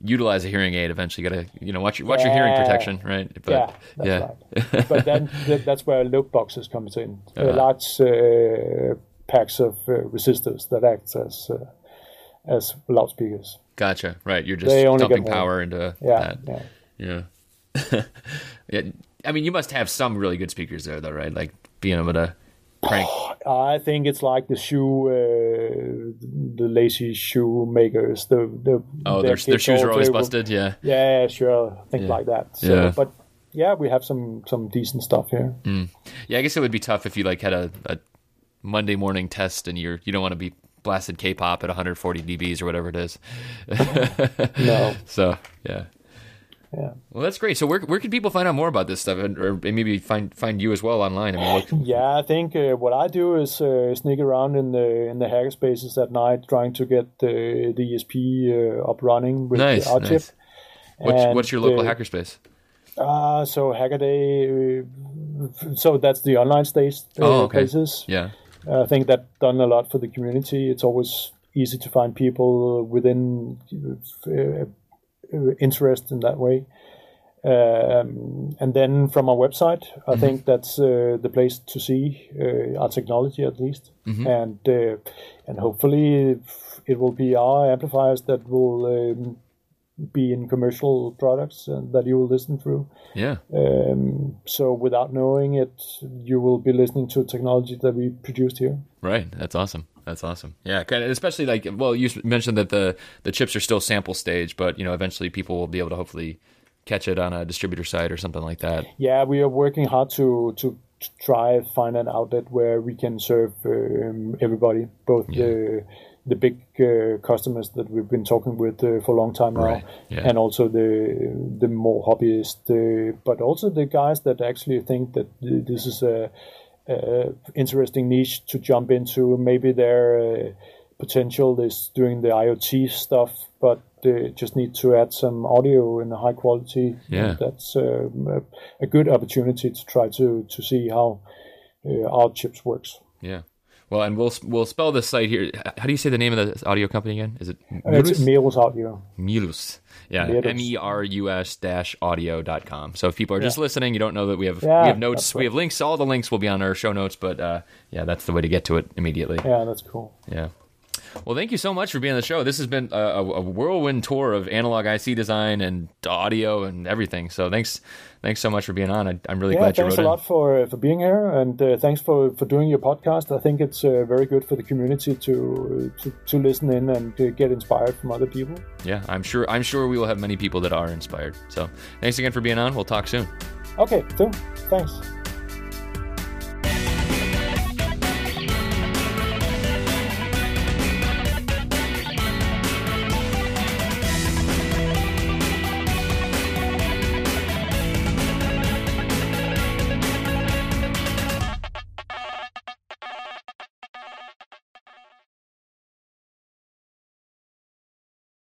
utilize a hearing aid eventually. You gotta watch your hearing protection, right? But, that's right. But then that's where load boxes comes in. Large packs of resistors that act as loudspeakers. Gotcha. Right. You're just dumping power into that. Yeah. I mean, you must have some really good speakers there, though, right? Like being able to crank. I think it's like the lazy shoe makers. Their shoes are always busted. Yeah. Yeah, sure. Things like that. So, but yeah, we have some decent stuff here. Yeah, I guess it would be tough if you like had a Monday morning test and you don't want to be blasted K-pop at 140 dBs or whatever it is. No. So yeah. Well, that's great. So where can people find out more about this stuff, or maybe find you as well online? I mean, I think what I do is sneak around in the hacker spaces at night, trying to get the ESP up running with our chip. What's your local hackerspace? So Hackaday. So that's the online places. Yeah. I think that done a lot for the community. It's always easy to find people within interest in that way. And then from our website, I think that's the place to see our technology at least. And hopefully it will be our amplifiers that will be in commercial products that you will listen through. Yeah. So without knowing it, you will be listening to technology that we produced here. Right. That's awesome. Yeah. Especially you mentioned that the chips are still sample stage, but eventually people will be able to hopefully catch it on a distributor site or something like that. Yeah, we are working hard to try find an outlet where we can serve everybody, both the big customers that we've been talking with for a long time now, and also the more hobbyist, but also the guys that actually think that this is a interesting niche to jump into. Maybe their potential is doing the IoT stuff, but they just need to add some audio in a high quality. Yeah, that's a good opportunity to try to see how our chips works. Yeah. Well, and we'll spell this site here. How do you say the name of the audio company again? Is it Mulus? It's Merus Audio. Mulus. Yeah, MERUS-audio.com. So if people are just listening, you don't know that we have notes. Right. We have links. All the links will be on our show notes, but that's the way to get to it immediately. Yeah, that's cool. Yeah. Well, thank you so much for being on the show. This has been a whirlwind tour of analog IC design and audio and everything. So thanks so much for being on. I'm really glad you wrote in. Thanks a lot for being here, and thanks for doing your podcast. I think it's very good for the community to listen in and to get inspired from other people. Yeah, I'm sure we will have many people that are inspired. So thanks again for being on. We'll talk soon. Okay, so thanks.